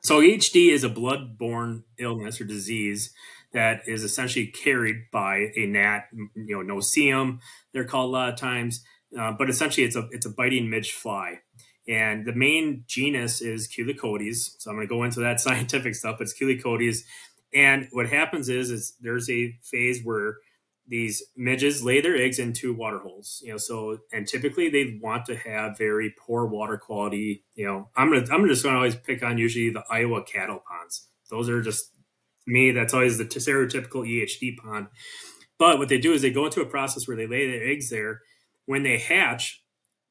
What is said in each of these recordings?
So EHD is a blood-borne illness or disease that is essentially carried by a gnat, no-see-em, they're called a lot of times, but essentially it's a biting midge fly. And the main genus is Culicodes. So I'm going to go into that scientific stuff. It's Culicodes. And what happens is there's a phase where these midges lay their eggs in two water holes, and typically they want to have very poor water quality. I'm just going to always pick on usually the Iowa cattle ponds. Those are just, to me, that's always the stereotypical EHD pond. But what they do is they go into a process where they lay their eggs there. When they hatch,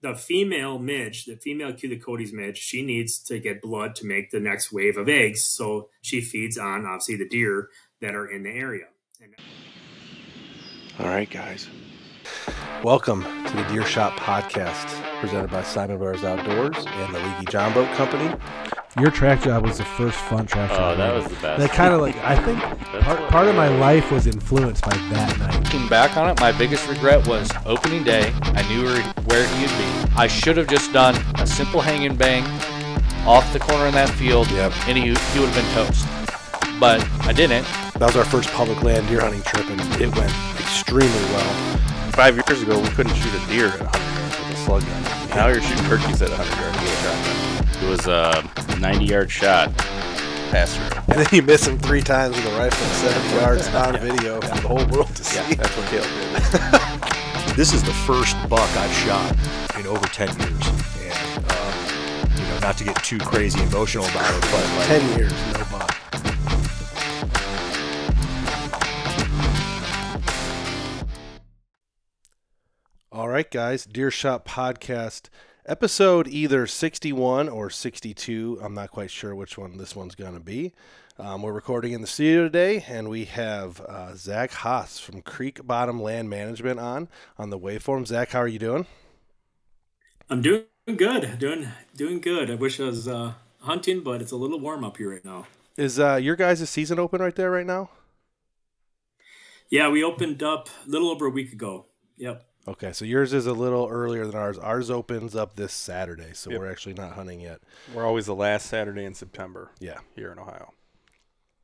the female midge, the female Culicodes midge, she needs to get blood to make the next wave of eggs. So she feeds on, obviously, the deer that are in the area. All right, guys. Welcome to the Deer Shop Podcast, presented by Siman Brothers Outdoors and the Leaky John Boat Company. Your track job was the first fun track job. Oh, that was the best. That kind of I think part of my life was influenced by that night. Looking back on it, my biggest regret was opening day. I knew where he would be. I should have just done a simple hang and bang off the corner in that field, and he would have been toast. But I didn't. That was our first public land deer hunting trip, and it went extremely well. 5 years ago, we couldn't shoot a deer at 100 yards with a slug gun. Now you're shooting turkeys at 100 yards with a shotgun. It was a 90-yard shot pass through. And then you miss him 3 times with a rifle at 70 yards on video for the whole world to see. That's what Caleb did. This is the first buck I've shot in over 10 years. And, not to get too crazy emotional about it, but 10 years, no buck. All right, guys, Deer Shop Podcast, episode either 61 or 62. I'm not quite sure which one this one's going to be. We're recording in the studio today, and we have Zach Haas from Creek Bottom Land Management on the waveform. Zach, how are you doing? I'm doing good. Doing good. I wish I was hunting, but it's a little warm up here right now. Is your guys' season open right there right now? Yeah, we opened up a little over a week ago. Yep. Okay, so yours is a little earlier than ours. Ours opens up this Saturday, so we're actually not hunting yet. We're always the last Saturday in September. Yeah, here in Ohio.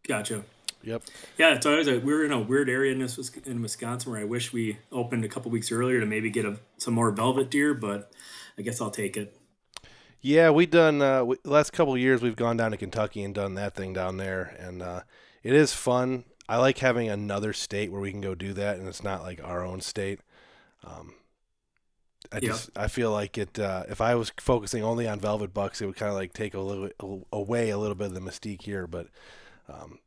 Gotcha. Yep. Yeah, it's always we're in a weird area in Wisconsin where I wish we opened a couple weeks earlier to maybe get some more velvet deer, but I guess I'll take it. Yeah, we done last couple of years we've gone down to Kentucky and done that thing down there, and it is fun. I like having another state where we can go do that, and it's not like our own state. I feel like it. If I was focusing only on velvet bucks, it would kind of like take away a little bit of the mystique here. But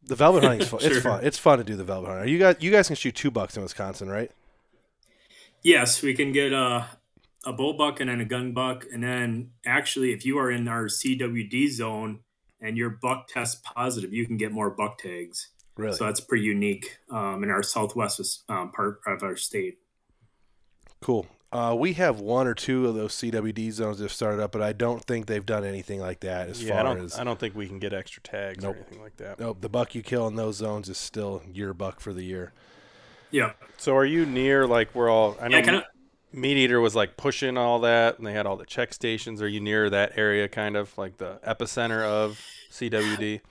the velvet hunting is fun. Sure. It's fun. It's fun to do the velvet hunting. You guys can shoot 2 bucks in Wisconsin, right? Yes, we can get a bull buck and then a gun buck, and then actually, if you are in our CWD zone and your buck tests positive, you can get more buck tags. Really? So that's pretty unique in our southwest part of our state. Cool. We have 1 or 2 of those CWD zones that have started up, but I don't think they've done anything like that I don't think we can get extra tags or anything like that. Nope. The buck you kill in those zones is still your buck for the year. Yeah. So are you near I know Meat Eater was like pushing all that, and they had all the check stations. Are you near that area, kind of like the epicenter of CWD?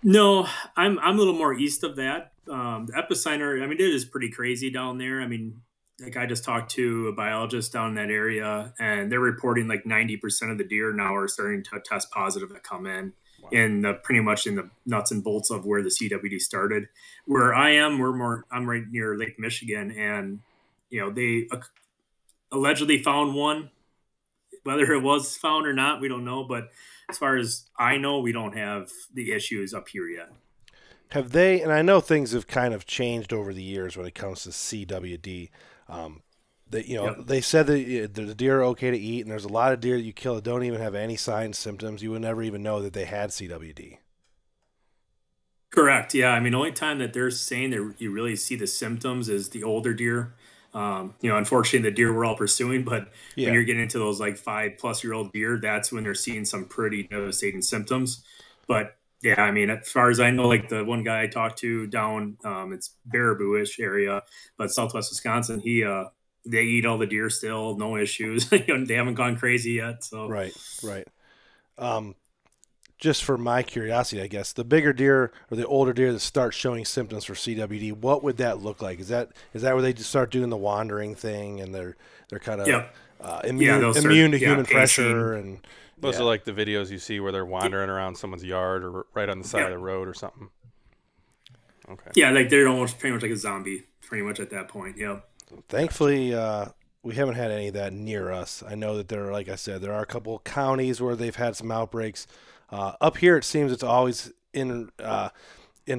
No, I'm a little more east of that. The epicenter, it is pretty crazy down there. Like I just talked to a biologist down in that area, and they're reporting like 90% of the deer now are starting to test positive that come in. Wow. Pretty much in the nuts and bolts of where the CWD started. Where I am, I'm right near Lake Michigan, and they allegedly found one. Whether it was found or not, we don't know. But as far as I know, we don't have the issues up here yet. Have they? And I know things have kind of changed over the years when it comes to CWD. They said that the deer are okay to eat, and there's a lot of deer that you kill that don't even have any signs, symptoms. You would never even know that they had CWD. Correct. Yeah. The only time that they're saying that you really see the symptoms is the older deer. Unfortunately, the deer we're all pursuing, but when you're getting into those like 5+ year-old deer, that's when they're seeing some pretty devastating symptoms. But yeah, as far as I know, like the one guy I talked to down, it's Baraboo-ish area, but Southwest Wisconsin, they eat all the deer still, no issues. They haven't gone crazy yet. So right. just for my curiosity, I guess, the bigger deer or the older deer that start showing symptoms for CWD, what would that look like? Is that where they just start doing the wandering thing and they're kind of immune to human pressure? And those are like the videos you see where they're wandering around someone's yard or right on the side of the road or something. Okay. Yeah, like they're almost pretty much like a zombie, pretty much at that point. Yeah. Thankfully, we haven't had any of that near us. I know that there, like I said, there are a couple of counties where they've had some outbreaks. Up here, it seems it's always in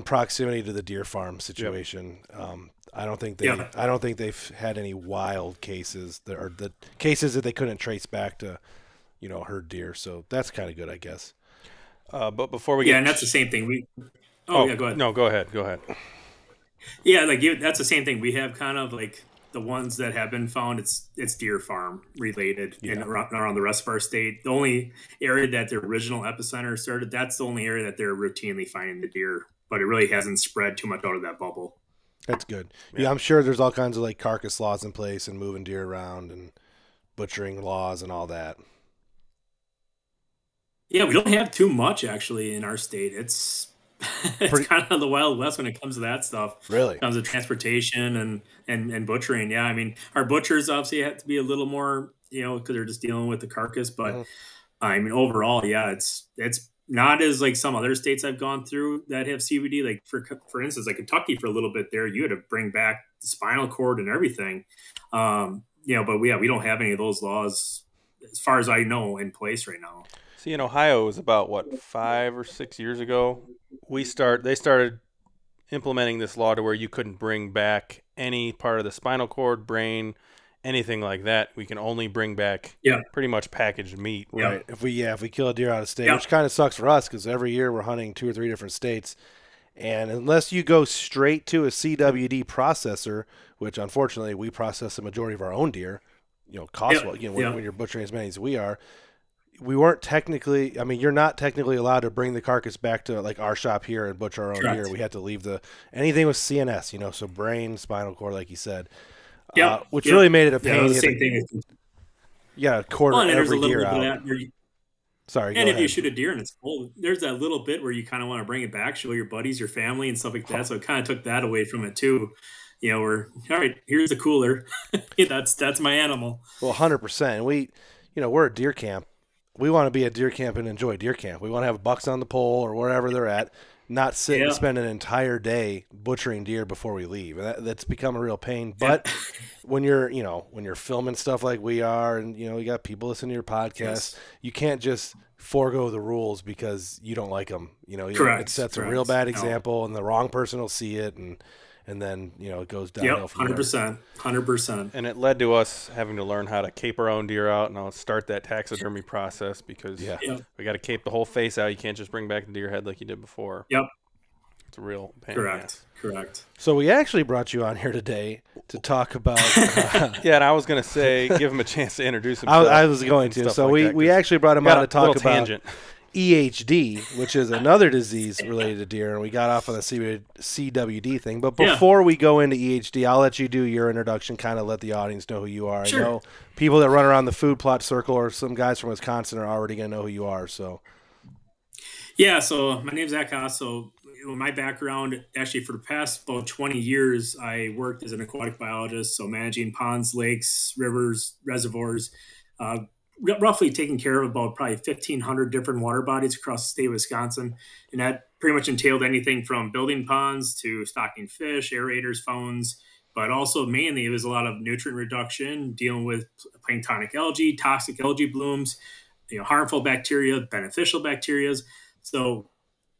proximity to the deer farm situation. I don't think they've had any wild cases or the cases that they couldn't trace back to, herd deer. So that's kind of good, I guess. But before we get and that's the same thing. Go ahead. No, go ahead. Yeah, like that's the same thing. We have kind of like the ones that have been found, it's deer farm related and around the rest of our state. The only area that their original epicenter started, that's the only area that they're routinely finding the deer, but it really hasn't spread too much out of that bubble. That's good. Yeah, I'm sure there's all kinds of like carcass laws in place and moving deer around and butchering laws and all that. Yeah, we don't have too much actually in our state. It's kind of the Wild West when it comes to that stuff. Really? When it comes to transportation and butchering. Yeah, I mean, our butchers obviously have to be a little more, because they're just dealing with the carcass. But I mean, overall, yeah, it's not as like some other states I've gone through that have CBD. Like for instance, like Kentucky for a little bit there, you had to bring back the spinal cord and everything. But we don't have any of those laws, as far as I know, in place right now. See, in Ohio, it was about 5 or 6 years ago. They started implementing this law to where you couldn't bring back any part of the spinal cord, brain, anything like that. We can only bring back pretty much packaged meat. Right. If we kill a deer out of state, which kind of sucks for us because every year we're hunting 2 or 3 different states, and unless you go straight to a CWD processor, which unfortunately we process the majority of our own deer, when you're butchering as many as we are. We weren't technically, you're not technically allowed to bring the carcass back to like our shop here and butcher our own deer. We had to leave anything with CNS, so brain, spinal cord, like you said, which really made it a pain. Quarter every deer out. Sorry, and if you shoot a deer and it's cold, there's that little bit where you kind of want to bring it back, show your buddies, your family, and stuff like that. So it kind of took that away from it too. We're all right. Here's the cooler. that's my animal. Well, 100%. We're a deer camp. We want to be at deer camp and enjoy deer camp. We want to have bucks on the pole or wherever they're at, not sit and spend an entire day butchering deer before we leave. And that's become a real pain. But when you're filming stuff like we are, and you got people listening to your podcast, you can't just forego the rules because you don't like them. It sets a real bad example, and the wrong person will see it, and then it goes downhill from 100%. And it led to us having to learn how to cape our own deer out and start that taxidermy process because we got to cape the whole face out. You can't just bring back the deer head like you did before. Yep. It's a real pain. Correct. So we actually brought you on here today to talk about and I was going to say give him a chance to introduce himself. I was going to. So we actually brought him on to talk about tangent. EHD, which is another disease related to deer, and we got off on the CWD thing. But before we go into EHD, I'll let you do your introduction, kind of let the audience know who you are. Sure. I know people that run around the food plot circle or some guys from Wisconsin are already going to know who you are. So, so my name's Zach Haas. So my background, actually, for the past about 20 years, I worked as an aquatic biologist, so managing ponds, lakes, rivers, reservoirs, roughly taking care of about probably 1,500 different water bodies across the state of Wisconsin. And that pretty much entailed anything from building ponds to stocking fish, aerators, phones, but also mainly it was a lot of nutrient reduction, dealing with planktonic algae, toxic algae blooms, harmful bacteria, beneficial bacteria. So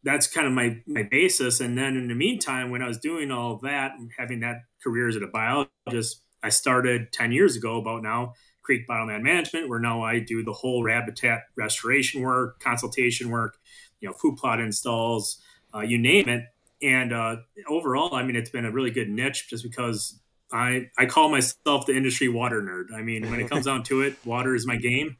that's kind of my basis. And then in the meantime, when I was doing all of that and having that career as a biologist, I started 10 years ago about now, Creek Bioland Management, where now I do the whole habitat restoration work, consultation work, food plot installs, you name it. And overall, it's been a really good niche just because I call myself the industry water nerd. When it comes down to it, water is my game,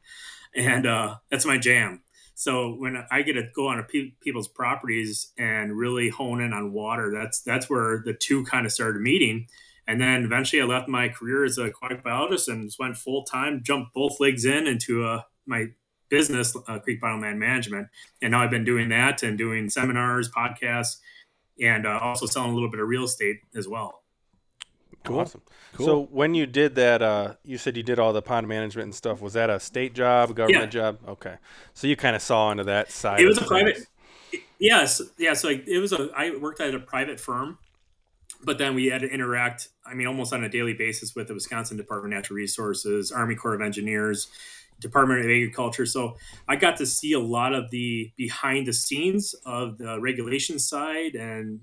and that's my jam. So when I get to go on people's properties and really hone in on water, that's where the two kind of started meeting. And then eventually I left my career as an aquatic biologist and just went full-time, jumped both legs into my business, Creek Bottomland Management. And now I've been doing that and doing seminars, podcasts, and also selling a little bit of real estate as well. Cool. Awesome. Cool. So when you did that, you said you did all the pond management and stuff. Was that a state job, a government job? Okay. So you kind of saw into that side. It was a private. Yes. Yeah. So I worked at a private firm, but then we had to interact, almost on a daily basis with the Wisconsin Department of Natural Resources, Army Corps of Engineers, Department of Agriculture. So I got to see a lot of the behind the scenes of the regulation side and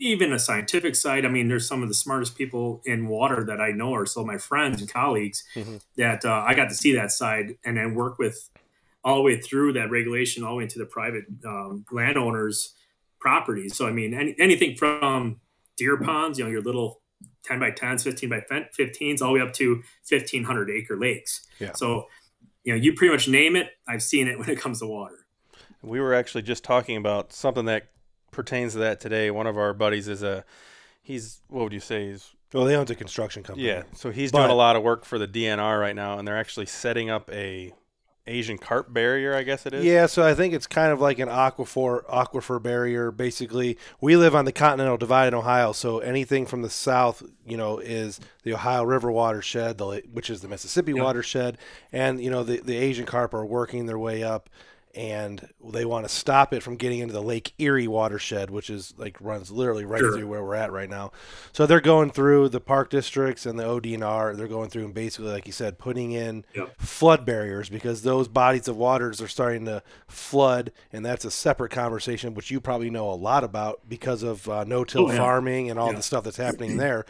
even a scientific side. There's some of the smartest people in water that I know are still my friends and colleagues that I got to see that side and then work with all the way through that regulation, all the way into the private landowners' properties. So, anything from deer ponds, your little 10 by 10s, 15 by 15s, all the way up to 1,500 acre lakes. Yeah. So, you pretty much name it, I've seen it when it comes to water. We were actually just talking about something that pertains to that today. One of our buddies is what would you say? They own a construction company. Yeah. So he's doing a lot of work for the DNR right now, and they're actually setting up a Asian carp barrier, I guess it is. Yeah, so I think it's kind of like an aquifer barrier. Basically, we live on the Continental Divide in Ohio, so anything from the south, is the Ohio River watershed, which is the Mississippi watershed, and the Asian carp are working their way up, and they want to stop it from getting into the Lake Erie watershed, which is runs literally right through where we're at right now. So they're going through the park districts and the ODNR. They're going through and basically, like you said, putting in flood barriers because those bodies of waters are starting to flood, and that's a separate conversation, which you probably know a lot about because of no-till farming and all the stuff that's happening there.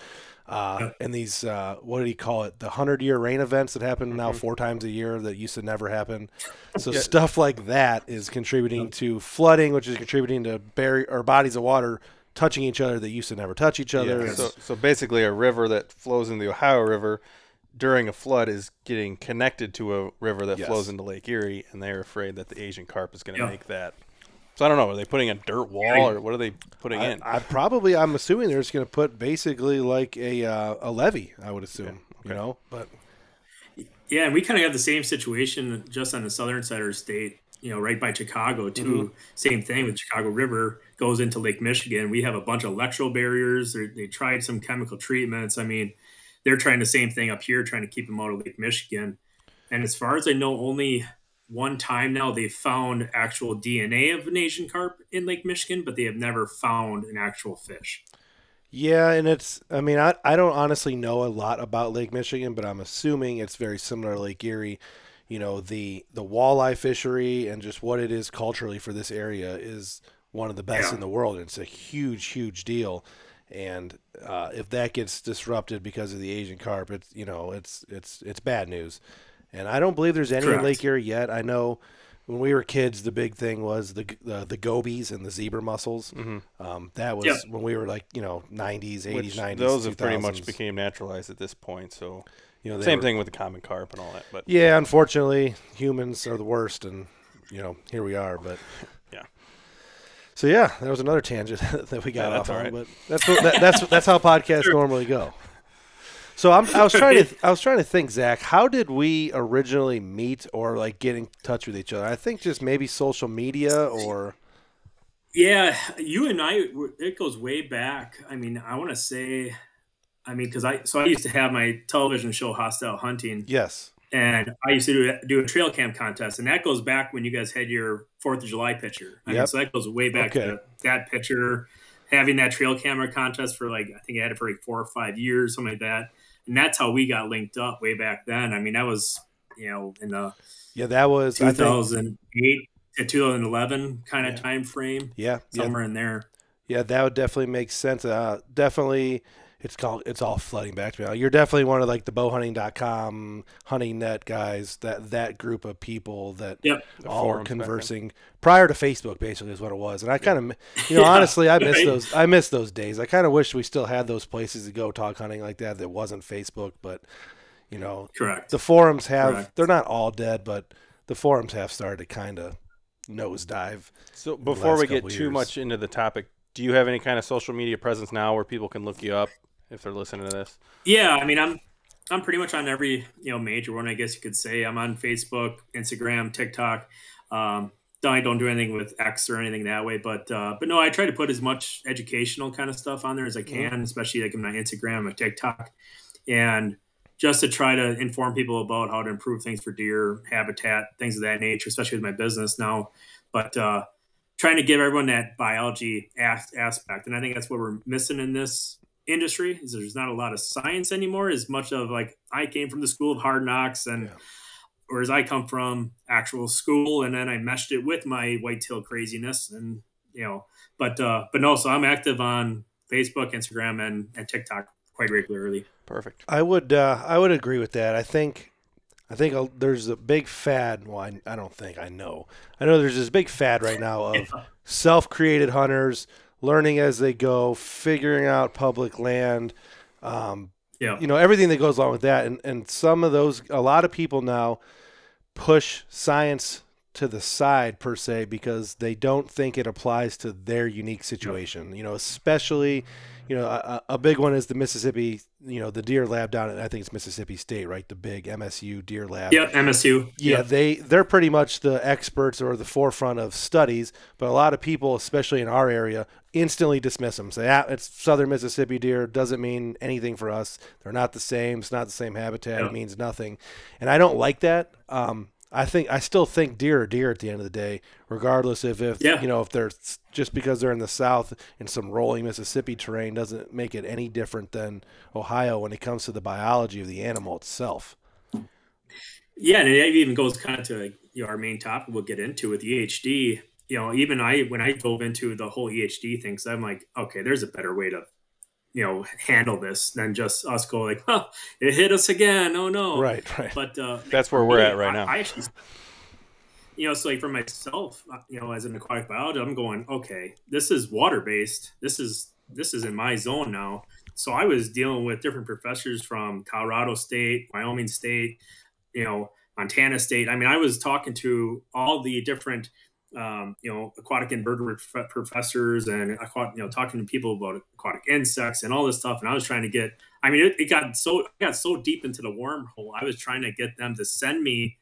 And these, what did he call it? The 100-year rain events that happen now 4 times a year that used to never happen. So stuff like that is contributing to flooding, which is contributing to bodies of water touching each other that used to never touch each other. Yeah. So basically a river that flows in the Ohio River during a flood is getting connected to a river that flows into Lake Erie, and they're afraid that the Asian carp is going to make that. So I don't know. Are they putting a dirt wall, or what are they putting in? I'm assuming they're just going to put basically like a levee. I would assume, But yeah, and we kind of have the same situation just on the southern side of our state. Right by Chicago too. Same thing with Chicago River goes into Lake Michigan. We have a bunch of electoral barriers. They tried some chemical treatments. They're trying the same thing up here, trying to keep them out of Lake Michigan. And as far as I know, only one time now they found actual DNA of an Asian carp in Lake Michigan, but they have never found an actual fish. Yeah, and it's, I don't honestly know a lot about Lake Michigan, but I'm assuming it's very similar to Lake Erie. The walleye fishery and just what it is culturally for this area is one of the best in the world. And it's a huge, huge deal. And if that gets disrupted because of the Asian carp, it's bad news. And I don't believe there's any in Lake Erie yet. I know when we were kids, the big thing was the gobies and the zebra mussels. That was when we were 90s, 80s, 90s. Those 2000s. have pretty much became naturalized at this point. So same thing with the common carp and all that. But yeah, unfortunately, humans are the worst, and here we are. But so yeah, that was another tangent that we got off on. But that's how podcasts normally go. So I was trying to think, Zach, how did we originally meet or get in touch with each other? I think just maybe social media or. Yeah, you and I, it goes way back. I want to say, because I used to have my television show, Hostile Hunting. Yes. And I used to do a trail cam contest, and that goes back when you guys had your 4th of July picture. So that goes way back to that picture, having that trail camera contest for I think I had it for 4 or 5 years, something like that. And that's how we got linked up way back then. That was, in the that was 2008 to 2011 kind of time frame. Yeah, somewhere in there. Yeah, that would definitely make sense. Definitely, it's all flooding back to me. You're definitely one of the bowhunting.com, hunting net guys. That group of people that all were conversing prior to Facebook, basically, is what it was. And I kind of, honestly, I miss those. I miss those days. I kind of wish we still had those places to go talk hunting like that. That wasn't Facebook, but correct. The forums have. They're not all dead, but the forums have started to kind of nosedive. So before we get too much into the topic, do you have any kind of social media presence now where people can look you up if they're listening to this? Yeah, I'm pretty much on every major one, I guess you could say. I'm on Facebook, Instagram, TikTok. I don't do anything with X or anything that way, but no, I try to put as much educational kind of stuff on there as I can, especially like in my Instagram, my TikTok, and just to try to inform people about how to improve things for deer habitat, things of that nature, especially with my business now. But trying to give everyone that biology aspect, and I think that's what we're missing in this industry is there's not a lot of science anymore. As much of like I came from the school of hard knocks, and whereas I come from actual school, and then I meshed it with my whitetail craziness, and but no. So I'm active on Facebook, Instagram, and TikTok quite regularly. Perfect. I would agree with that. I think there's a big fad. Well, I don't think I know. I know there's this big fad right now of self-created hunters learning as they go, figuring out public land. Everything that goes along with that, and some of those, a lot of people now push science to the side per se because they don't think it applies to their unique situation. Especially. A big one is the Mississippi, the deer lab down at, I think it's Mississippi State, right? The big MSU deer lab. Yeah, MSU. Yeah, they're pretty much the experts or the forefront of studies, but a lot of people, especially in our area, instantly dismiss them. Say, it's southern Mississippi deer, doesn't mean anything for us. They're not the same. It's not the same habitat. It means nothing. And I don't like that. I still think deer are deer at the end of the day, regardless if they're just because they're in the South in some rolling Mississippi terrain doesn't make it any different than Ohio when it comes to the biology of the animal itself. Yeah, and it even goes kind of to our main topic we'll get into with EHD. Even when I dove into the whole EHD thing, so I'm like, okay, there's a better way to handle this than just us go like, oh, it hit us again. Oh no. Right. But that's where we're at right now. I actually, so like for myself, as an aquatic biologist, I'm going, okay, this is water based. This is in my zone now. So I was dealing with different professors from Colorado State, Wyoming State, Montana State. I mean, I was talking to all the different aquatic invertebrate professors and talking to people about aquatic insects and all this stuff. And I was trying to get, it got so deep into the wormhole. I was trying to get them to send me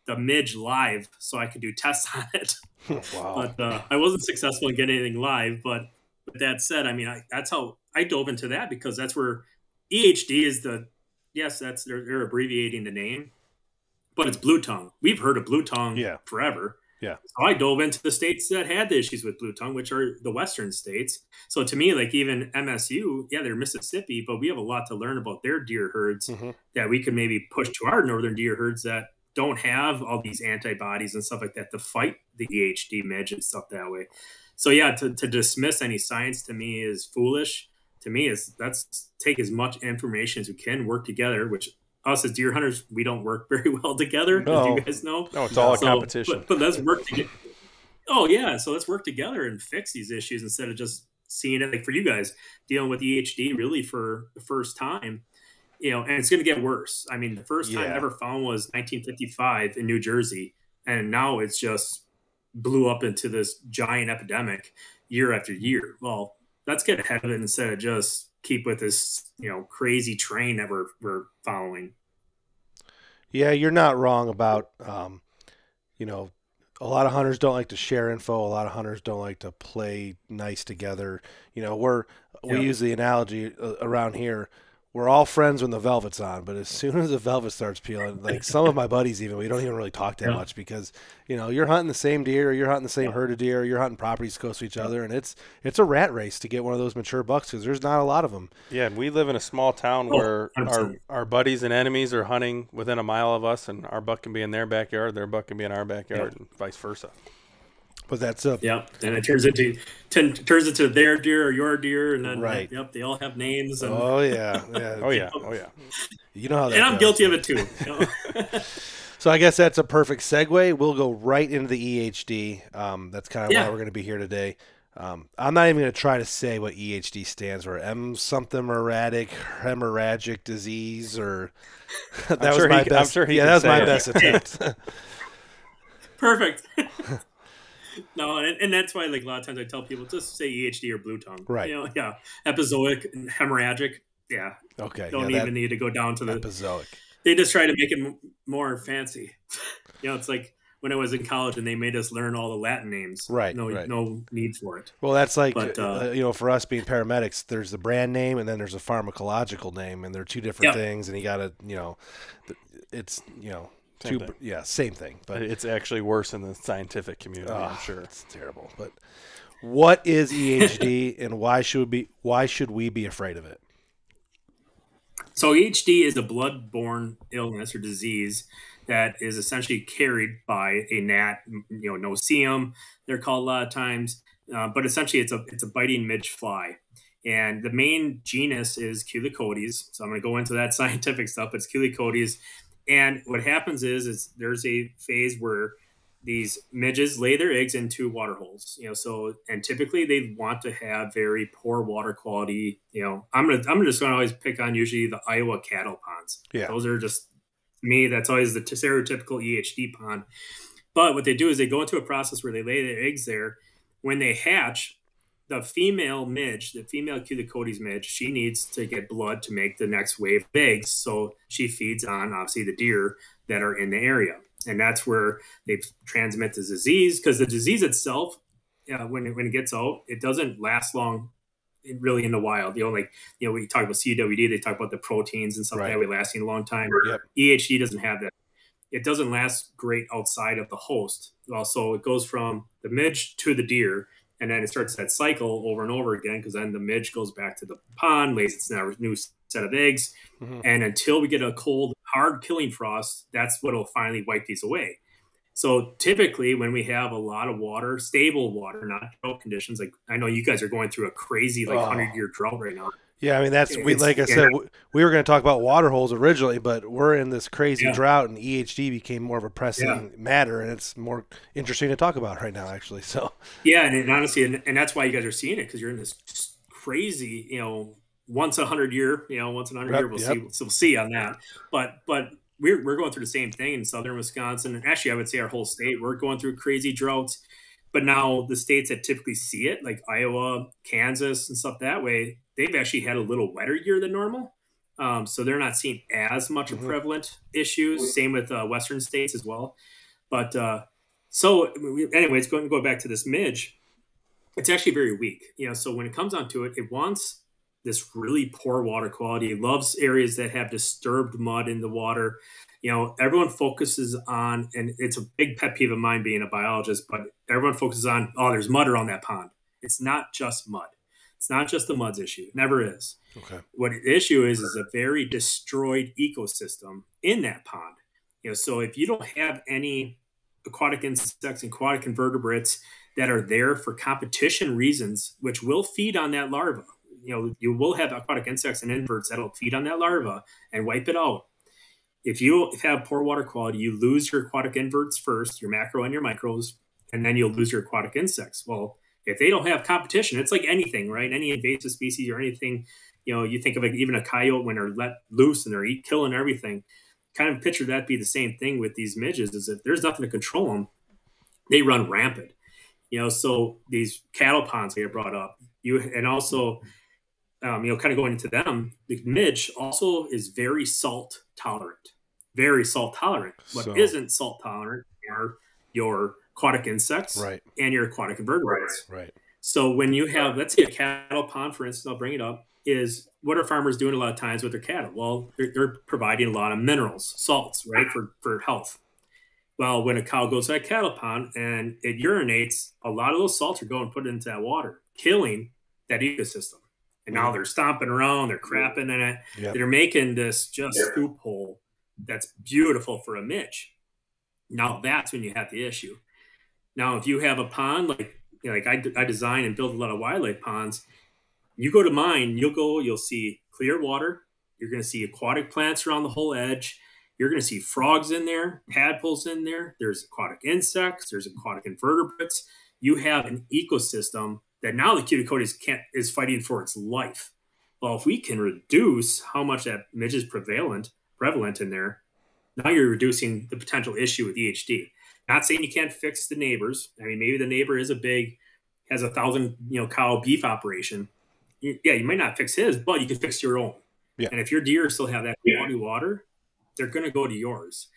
the midge live so I could do tests on it. Wow. But I wasn't successful in getting anything live. But with that said, that's how I dove into that, because that's where EHD is they're abbreviating the name, but it's blue tongue. We've heard of blue tongue forever. Yeah. So I dove into the states that had the issues with blue tongue, which are the western states. So to me, like even MSU, they're Mississippi, but we have a lot to learn about their deer herds that we can maybe push to our northern deer herds that don't have all these antibodies and stuff like that to fight the EHD midge and stuff that way. So to dismiss any science to me is foolish. To me, let's take as much information as we can, work together, which us as deer hunters, we don't work very well together, as you guys know. No, it's all a competition. But let's work together. Oh, yeah. So let's work together and fix these issues instead of just seeing it. Like for you guys, dealing with EHD really for the first time, and it's going to get worse. I mean, the first time ever found was 1955 in New Jersey, and now it's just blew up into this giant epidemic year after year. Well, let's get ahead of it instead of just keep with this crazy train that we're following. Yeah, you're not wrong about a lot of hunters don't like to share info. A lot of hunters don't like to play nice together. We use the analogy around here. We're all friends when the velvet's on, but as soon as the velvet starts peeling, like some of my buddies even, we don't even really talk that much because, you're hunting the same deer, or you're hunting the same herd of deer, or you're hunting properties close to each other, and it's a rat race to get one of those mature bucks because there's not a lot of them. Yeah, and we live in a small town where our buddies and enemies are hunting within a mile of us, and our buck can be in their backyard, their buck can be in our backyard, and vice versa. But that's and it turns into their deer or your deer, and then they all have names. And, oh yeah. You know how that. And I'm goes. guilty of it too. So I guess that's a perfect segue. We'll go right into the EHD. That's kind of why we're going to be here today. I'm not even going to try to say what EHD stands for. Something erratic, hemorrhagic disease, or that was my best. That was my best attempt. Perfect. No, and that's why, like, a lot of times I tell people just say EHD or blue tongue. Right. Episodic and hemorrhagic. Yeah. Okay. Don't yeah, even need to go down to the. epizoic. They just try to make it more fancy. It's like when I was in college and they made us learn all the Latin names. Right. No need for it. Well, that's like, But for us being paramedics, there's the brand name and then there's a pharmacological name, and they're two different things, and you got to, it's, same thing. But it's actually worse in the scientific community, I'm sure. It's terrible. But what is EHD and why should we be afraid of it? So EHD is a blood-borne illness or disease that is essentially carried by a gnat, no-see-em, they're called a lot of times, but essentially it's a biting midge fly. And the main genus is Culicodes. So I'm going to go into that scientific stuff. It's Culicodes. And what happens is there's a phase where these midges lay their eggs in two water holes, and typically they want to have very poor water quality. I'm just going to always pick on usually the Iowa cattle ponds. Yeah. Those are just, to me, that's always the stereotypical EHD pond. But what they do is they go into a process where they lay their eggs there. When they hatch, the female midge, the female Culicodes midge, she needs to get blood to make the next wave of eggs. So she feeds on, obviously, the deer that are in the area. And that's where they transmit the disease, because the disease itself, when it gets out, it doesn't last long really in the wild. We talk about CWD, they talk about the proteins and stuff like that way lasting a long time. Yep. EHD doesn't have that. It doesn't last great outside of the host. So it goes from the midge to the deer, and then it starts that cycle over and over again, because then the midge goes back to the pond, lays its new set of eggs. Mm-hmm. And until we get a cold, hard killing frost, that's what will finally wipe these away. So typically when we have a lot of water, stable water, not drought conditions, like I know you guys are going through a crazy 100-year drought right now. Yeah, I mean, like I said, we were going to talk about water holes originally, but we're in this crazy drought, and EHD became more of a pressing matter, and it's more interesting to talk about right now, actually. So and honestly, and that's why you guys are seeing it, because you're in this crazy, once 100 year, we'll see on that. But we're going through the same thing in southern Wisconsin, and actually, I would say our whole state, we're going through crazy droughts. But now the states that typically see it, like Iowa, Kansas, and stuff that way, they've actually had a little wetter year than normal. So they're not seeing as much prevalent issues. Same with Western states as well. But anyways, going to go back to this midge, it's actually very weak. So when it comes down to it, it wants this really poor water quality. It loves areas that have disturbed mud in the water. Everyone focuses on, and it's a big pet peeve of mine being a biologist, but everyone focuses on, there's mud around that pond. It's not just mud. It's not just the mud's issue. It never is. Okay. What the issue is a very destroyed ecosystem in that pond. So if you don't have any aquatic insects and aquatic invertebrates that are there for competition reasons, which will feed on that larva, you will have aquatic insects and inverts that'll feed on that larva and wipe it out. If you have poor water quality, you lose your aquatic inverts first, your macro and your micros, and then you'll lose your aquatic insects. Well, if they don't have competition, it's like anything, right? Any invasive species or anything, you think of even a coyote when they're let loose and they're killing everything. Kind of picture that be the same thing with these midges, is if there's nothing to control them, they run rampant. So these cattle ponds get brought up, and also, kind of going into them, the midge also is very salt tolerant. Very salt tolerant. What isn't salt tolerant are your aquatic insects and your aquatic invertebrates. Right. So when you have, let's say a cattle pond, for instance, I'll bring it up, is what are farmers doing a lot of times with their cattle? Well, they're providing a lot of minerals, salts, right, for health. Well, when a cow goes to that cattle pond and it urinates, a lot of those salts are going put into that water, killing that ecosystem. And now they're stomping around, they're crapping in it. Yep. They're making this just scoop hole that's beautiful for a midge. Now that's when you have the issue. Now, if you have a pond, like I design and build a lot of wildlife ponds, you go to mine, you'll see clear water. You're going to see aquatic plants around the whole edge. You're going to see frogs in there, tadpoles in there. There's aquatic insects. There's aquatic invertebrates. You have an ecosystem that now the Culicodes is fighting for its life. Well, if we can reduce how much that midge is prevalent in there, now you're reducing the potential issue with EHD. Not saying you can't fix the neighbors. I mean, maybe the neighbor has a 1,000 cow beef operation. You might not fix his, but you can fix your own. Yeah. And if your deer still have that quality water, they're going to go to yours.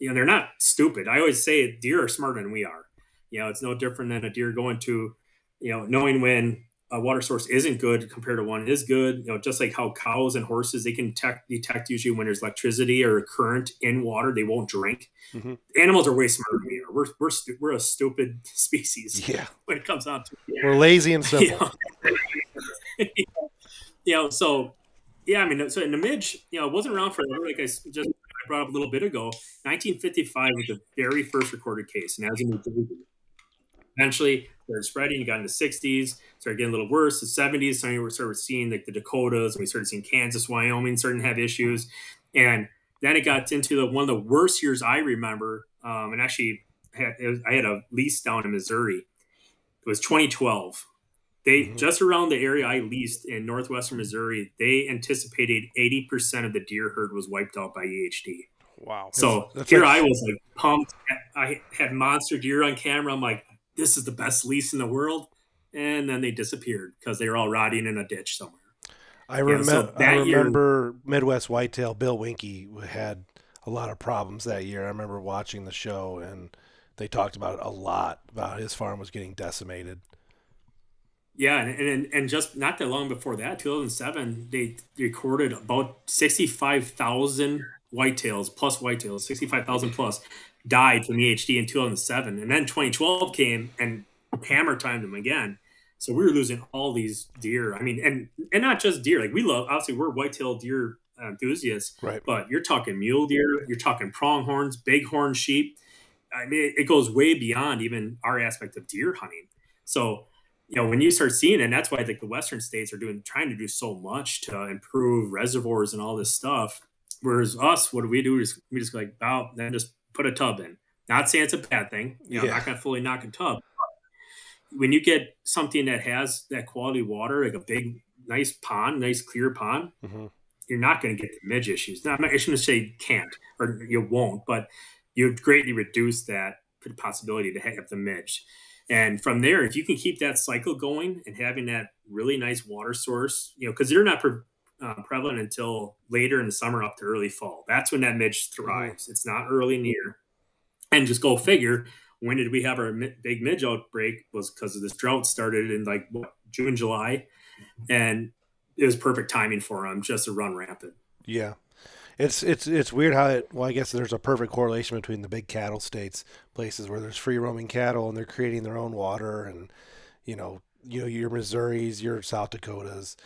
They're not stupid. I always say deer are smarter than we are. It's no different than a deer going to, knowing when a water source isn't good compared to one is good. Just like how cows and horses, they can detect usually when there's electricity or current in water, they won't drink. Mm-hmm. Animals are way smarter than we are. We're a stupid species. Yeah. When it comes out to it. We're lazy and simple. So yeah, I mean, so in the midge, it wasn't around forever. Like I brought up a little bit ago, 1955 was the very first recorded case, and as in New Jersey. Eventually, started spreading. You got in the 60s, started getting a little worse. The 70s, suddenly we started seeing like the Dakotas, and we started seeing Kansas, Wyoming starting to have issues, and then it got into one of the worst years I remember. And actually, I had a lease down in Missouri. It was 2012. They just around the area I leased in northwestern Missouri, they anticipated 80% of the deer herd was wiped out by EHD. Wow. So here I was like pumped. I had monster deer on camera. I'm like, this is the best lease in the world. And then they disappeared because they were all rotting in a ditch somewhere. I remember Midwest Whitetail, Bill Winke had a lot of problems that year. I remember watching the show, and they talked about it a lot, about his farm was getting decimated. Yeah, and just not that long before that, 2007, they recorded about 65,000 whitetails, 65,000 plus, died from EHD in 2007. And then 2012 came and hammer timed them again. So we were losing all these deer. I mean, and not just deer. Like obviously we're whitetail deer enthusiasts, right? But you're talking mule deer, you're talking pronghorns, bighorn sheep. I mean, it goes way beyond even our aspect of deer hunting. So, when you start seeing it, and that's why like the Western states are trying to do so much to improve reservoirs and all this stuff. Whereas us, what do? We just like, oh, then just put a tub in. Not saying it's a bad thing. I'm not going to fully knock a tub. When you get something that has that quality water, like a big, nice clear pond, you're not going to get the midge issues. Now, I shouldn't say you can't or you won't, but you greatly reduce that possibility to have the midge. And from there, if you can keep that cycle going and having that really nice water source, because they're not prevalent until later in the summer up to early fall. That's when that midge thrives. It's not early in the year. And just go figure, when did we have our big midge outbreak? Was because of this drought started in June, July. And it was perfect timing for them just to run rampant. Yeah. It's weird how I guess there's a perfect correlation between the big cattle states, places where there's free roaming cattle and they're creating their own water, and your Missouris, your South Dakotas.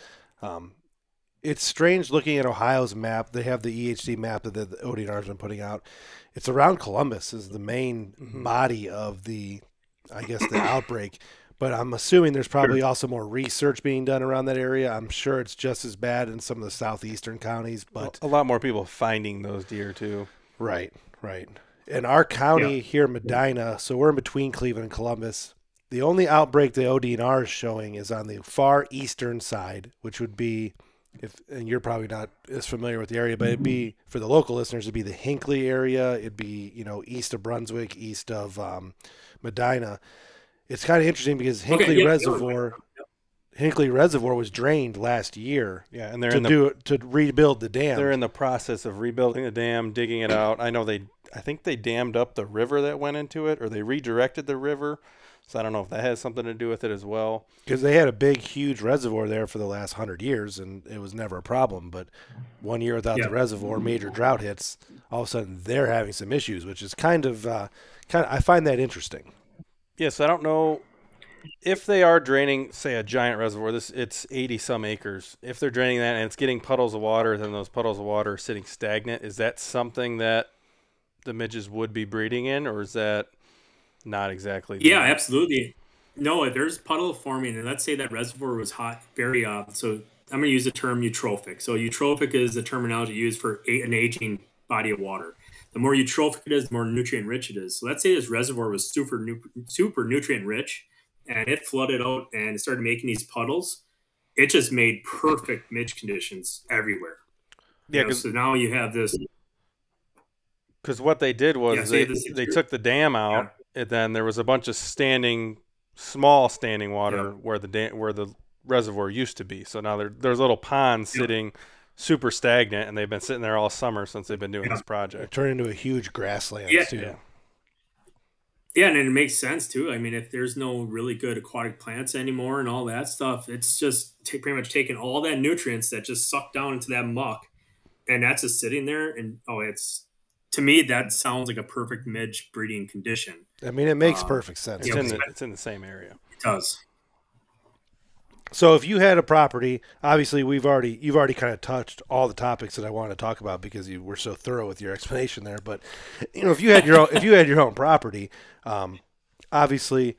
It's strange looking at Ohio's map. They have the EHD map that the ODNR has been putting out. It's around Columbus is the main body of the outbreak. But I'm assuming there's probably also more research being done around that area. I'm sure it's just as bad in some of the southeastern counties, but a lot more people finding those deer too. Right. In our county here, Medina, so we're in between Cleveland and Columbus. The only outbreak the ODNR is showing is on the far eastern side, which would be, and you're probably not as familiar with the area, but it'd be, for the local listeners, it'd be the Hinckley area. It'd be, east of Brunswick, east of Medina. It's kind of interesting because Hinckley Reservoir was drained last year. Yeah, and they're to rebuild the dam. They're in the process of rebuilding the dam, digging it out. I think they dammed up the river that went into it, or they redirected the river. So I don't know if that has something to do with it as well. Because they had a big, huge reservoir there for the last 100 years, and it was never a problem. But 1 year without the reservoir, major drought hits, all of a sudden they're having some issues, which is kind of I find that interesting. Yes, I don't know if they are draining, say, a giant reservoir. It's 80-some acres. If they're draining that and it's getting puddles of water, then those puddles of water are sitting stagnant. Is that something that the midges would be breeding in, or is that not exactly? Yeah, absolutely. No, there's puddle forming, and let's say that reservoir was hot, very so I'm going to use the term eutrophic. So eutrophic is the terminology used for an aging body of water. The more eutrophic it is, the more nutrient rich it is. So let's say this reservoir was super nutrient rich, and it flooded out and started making these puddles. It just made perfect midge conditions everywhere. Yeah, so now you have this. Because what they did was they took the dam out, and then there was a bunch of small standing water where the reservoir used to be. So now there's little ponds sitting super stagnant, and they've been sitting there all summer since they've been doing this It project. turned into a huge grassland too. Yeah. Yeah, and it makes sense too. I mean, if there's no really good aquatic plants anymore and all that stuff, it's just pretty much taking all that nutrients that just suck down into that muck, and that's just sitting there. And it's, to me, that sounds like a perfect midge breeding condition. I mean, it makes perfect sense. It's in the same area. It does. So if you had a property, obviously you've already kind of touched all the topics that I wanted to talk about because you were so thorough with your explanation there. But if you had your own property, obviously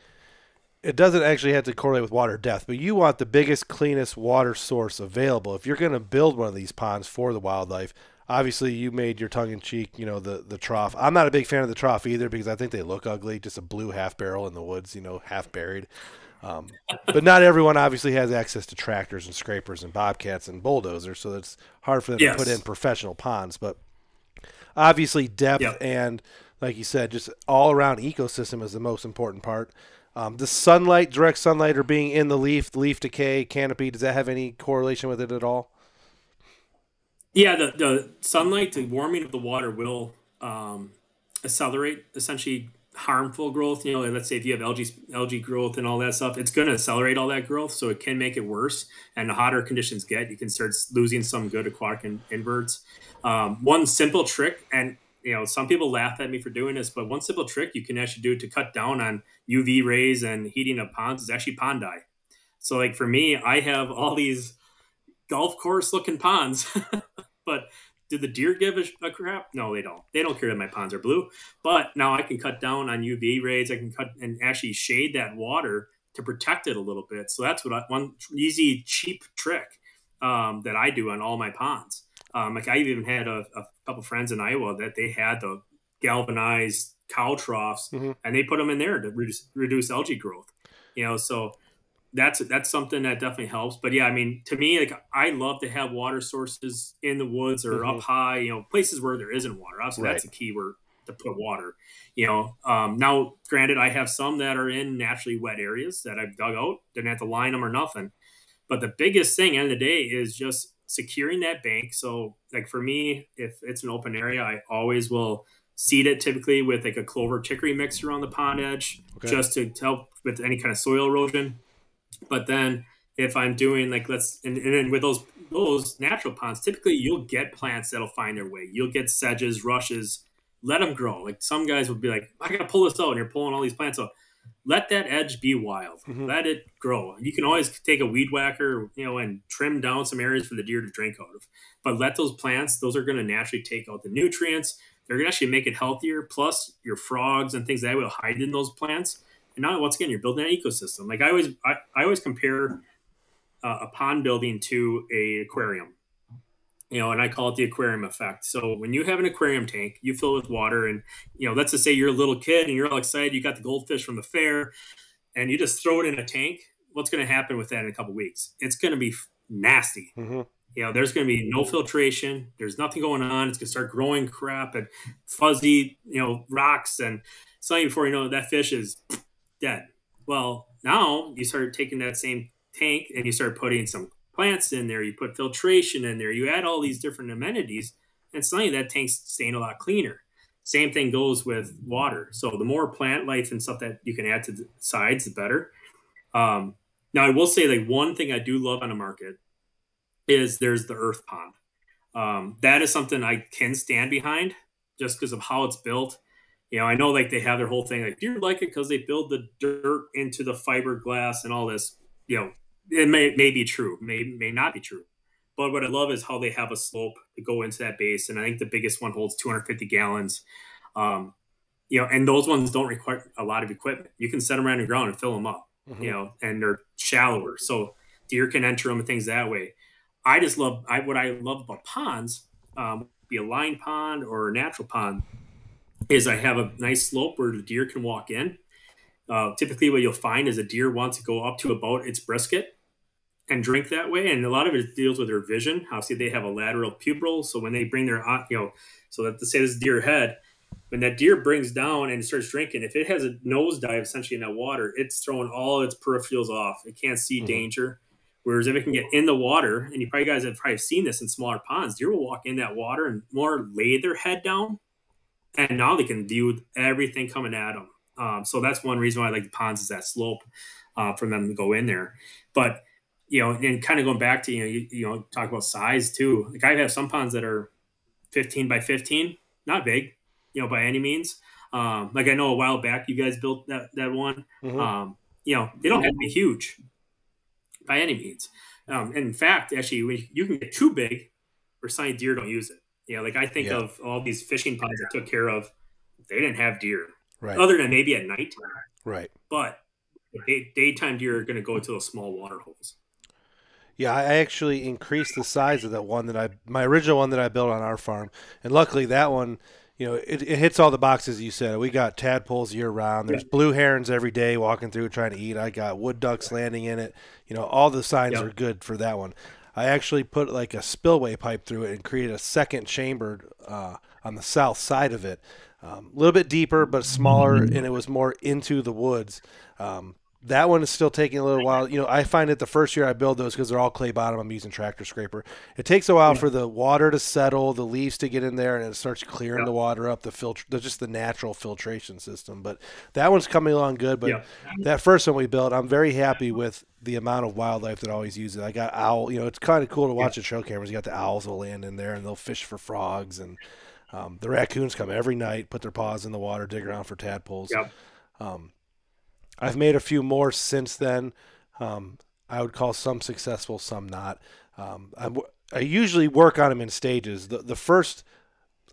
it doesn't actually have to correlate with water depth, but you want the biggest, cleanest water source available. If you're going to build one of these ponds for the wildlife, obviously you made your tongue-in-cheek, the trough. I'm not a big fan of the trough either because I think they look ugly, just a blue half barrel in the woods, half buried. But not everyone obviously has access to tractors and scrapers and bobcats and bulldozers, so it's hard for them to put in professional ponds. But obviously depth and, like you said, just all-around ecosystem is the most important part. The sunlight, direct sunlight, or being in the leaf decay, canopy, does that have any correlation with it at all? Yeah, the sunlight, the warming of the water will accelerate essentially harmful growth. Let's say if you have algae growth and all that stuff, it's going to accelerate all that growth, so it can make it worse. And the hotter conditions get, you can start losing some good aquatic inverts. One simple trick, and some people laugh at me for doing this, but one simple trick you can actually do to cut down on UV rays and heating of ponds is actually pond dye. So like for me, I have all these golf course looking ponds, but do the deer give a crap? No, they don't. They don't care that my ponds are blue. But now I can cut down on UV rays. I can cut and actually shade that water to protect it a little bit. So that's one easy, cheap trick that I do on all my ponds. Like I even had a couple friends in Iowa that they had the galvanized cow troughs, and they put them in there to reduce algae growth. So that's something that definitely helps. But yeah, I mean, to me, like I love to have water sources in the woods or up high, places where there isn't water. Obviously, that's a key word to put water. Now, granted, I have some that are in naturally wet areas that I've dug out. Didn't have to line them or nothing. But the biggest thing end of the day is just securing that bank. So, like for me, if it's an open area, I always will seed it typically with like a clover chicory mix around the pond edge, just to help with any kind of soil erosion. But then if I'm doing like and then with those natural ponds, typically you'll get plants that'll find their way. You'll get sedges, rushes, let them grow. Like some guys will be like, I got to pull this out, and you're pulling all these plants out. Let that edge be wild. Let it grow. You can always take a weed whacker, and trim down some areas for the deer to drink out of. But let those plants, those are going to naturally take out the nutrients. They're going to actually make it healthier. Plus your frogs and things that will hide in those plants. And now, once again, you're building an ecosystem. Like I always compare a pond building to a aquarium, and I call it the aquarium effect. So when you have an aquarium tank, you fill it with water, and let's just say you're a little kid and you're all excited. You got the goldfish from the fair, and you just throw it in a tank. What's going to happen with that in a couple of weeks? It's going to be nasty. There's going to be no filtration. There's nothing going on. It's going to start growing crap and fuzzy, rocks, and something before you know that fish is dead. Well, now you start taking that same tank and you start putting some plants in there. You put filtration in there. You add all these different amenities, and suddenly that tank's staying a lot cleaner. Same thing goes with water. So the more plant life and stuff that you can add to the sides, the better. Now, I will say like one thing I do love on the market is there's the earth pond. That is something I can stand behind just because of how it's built. I know like they have their whole thing like, do you like it because they build the dirt into the fiberglass and all this? It may be true, may not be true. But what I love is how they have a slope to go into that base, and I think the biggest one holds 250 gallons. And those ones don't require a lot of equipment. You can set them around the ground and fill them up. And they're shallower, so deer can enter them and things that way. I just love what I love about ponds, be a line pond or a natural pond, is I have a nice slope where the deer can walk in. Typically what you'll find is a deer wants to go up to about its brisket and drink that way. And a lot of it deals with their vision. Obviously they have a lateral pupil. So when they bring their, so that to say this deer head, when that deer brings down and starts drinking, if it has a nosedive essentially in that water, it's throwing all its peripherals off. It can't see danger. Whereas if it can get in the water, and you probably guys have probably seen this in smaller ponds, deer will walk in that water and more lay their head down, and now they can deal with everything coming at them. So that's one reason why I like the ponds is that slope for them to go in there. But and kind of going back to talk about size too. Like I have some ponds that are 15 by 15, not big, by any means. Like I know a while back you guys built that one. Mhm. They don't have to be huge by any means. In fact, actually, you can get too big where some deer don't use it. Like I think Yeah. of all these fishing ponds I took care of, they didn't have deer, Right. other than maybe at night. Right. But daytime deer are going to go to those small water holes. Yeah, I actually increased the size of that one my original one that I built on our farm, and luckily that one, it hits all the boxes you said. We got tadpoles year round. There's blue herons every day walking through trying to eat. I got wood ducks landing in it. All the signs are good for that one. I actually put like a spillway pipe through it and created a second chamber on the south side of it, a little bit deeper but smaller, and it was more into the woods. That one is still taking a little while. I find it the first year I build those because they're all clay bottom. I'm using tractor scraper. It takes a while for the water to settle, the leaves to get in there, and it starts clearing the water up, just the natural filtration system. But that one's coming along good. But that first one we built, I'm very happy with the amount of wildlife that always use it. I got owl. It's kind of cool to watch the trail cameras. You got the owls will land in there and they'll fish for frogs, and the raccoons come every night, put their paws in the water, dig around for tadpoles. I've made a few more since then. I would call some successful, some not. I usually work on them in stages. The first,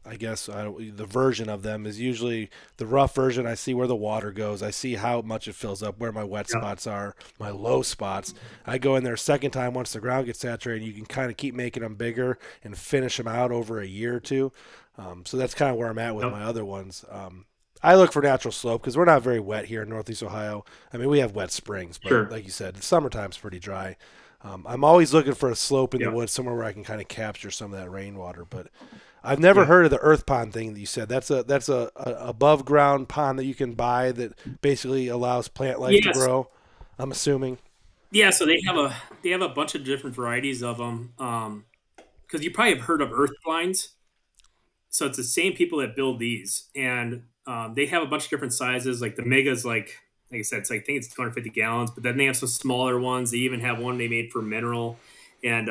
I guess, the version of them is usually the rough version. I see where the water goes. I see how much it fills up, where my wet spots are, my low spots. I go in there a second time once the ground gets saturated. You can kind of keep making them bigger and finish them out over a year or two. So that's kind of where I'm at with my other ones. I look for natural slope because we're not very wet here in Northeast Ohio. I mean, we have wet springs, but like you said, the summertime's pretty dry. I'm always looking for a slope in the woods, somewhere where I can kind of capture some of that rainwater. But I've never heard of the earth pond thing that you said. That's a above ground pond that you can buy that basically allows plant life to grow, I'm assuming. Yeah, so they have a bunch of different varieties of them. Because you probably have heard of earth blinds. So it's the same people that build these, and they have a bunch of different sizes. Like the megas, like I said, I think it's 250 gallons. But then they have some smaller ones. They even have one they made for mineral, and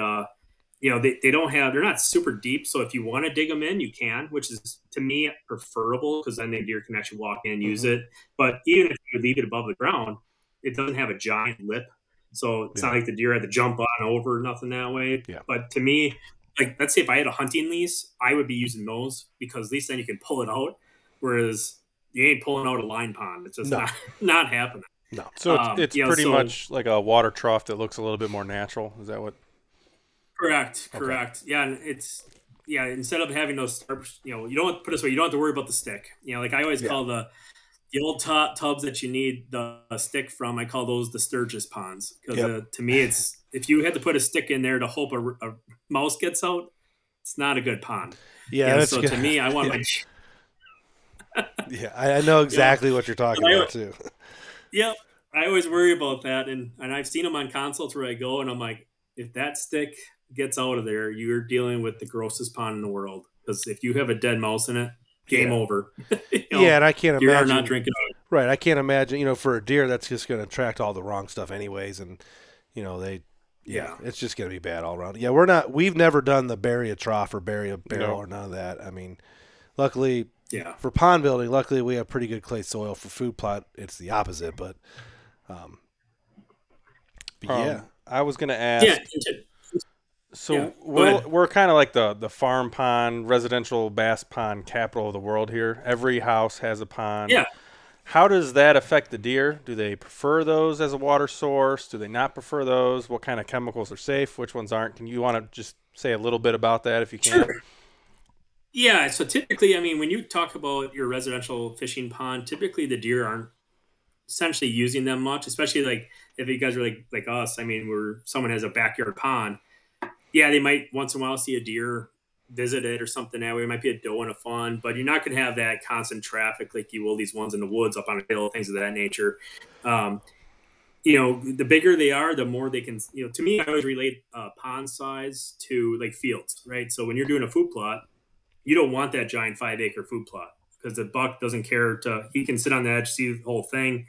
they don't have. They're not super deep. So if you want to dig them in, you can, which is to me preferable because then the deer can actually walk in and use it. But even if you leave it above the ground, it doesn't have a giant lip, so it's not like the deer had to jump on over, nothing that way. Yeah. But to me, like, let's say if I had a hunting lease, I would be using those because at least then you can pull it out. Whereas you ain't pulling out a line pond. It's just not happening. No. So it's pretty much like a water trough that looks a little bit more natural. Is that what? Correct. Yeah. And instead of having those, you don't put it this way, you don't have to worry about the stick. Like I always call the old tubs that you need the stick from, I call those the Sturgis ponds. Because to me, it's, if you had to put a stick in there to hope a mouse gets out, it's not a good pond. Yeah. That's so good. To me, I want my... Yeah, I know exactly what you're talking about too. Yep. I always worry about that. And I've seen them on consults where I go and I'm like, if that stick gets out of there, you're dealing with the grossest pond in the world. Because if you have a dead mouse in it, game over. And I can't imagine. Not drinking out. Right. I can't imagine, for a deer, that's just going to attract all the wrong stuff anyways. And, it's just going to be bad all around. Yeah, we've never done the bury a trough or bury a barrel or none of that. I mean, luckily, for pond building, luckily we have pretty good clay soil. For food plot, it's the opposite. But I was going to ask. So we're kind of like the farm pond, residential bass pond capital of the world here. Every house has a pond. Yeah. How does that affect the deer? Do they prefer those as a water source? Do they not prefer those? What kind of chemicals are safe? Which ones aren't? Can you want to just say a little bit about that if you can? Sure. Yeah. So typically, I mean, when you talk about your residential fishing pond, typically the deer aren't essentially using them much, especially like if you guys are like us. I mean, where someone has a backyard pond. Yeah, they might once in a while see a deer visit it or something that way. It might be a doe and a fawn, but you're not going to have that constant traffic like you will these ones in the woods up on a hill, things of that nature. the bigger they are, the more they can, to me, I always relate pond size to like fields, right? So when you're doing a food plot, you don't want that giant 5 acre food plot because the buck doesn't care he can sit on the edge, see the whole thing.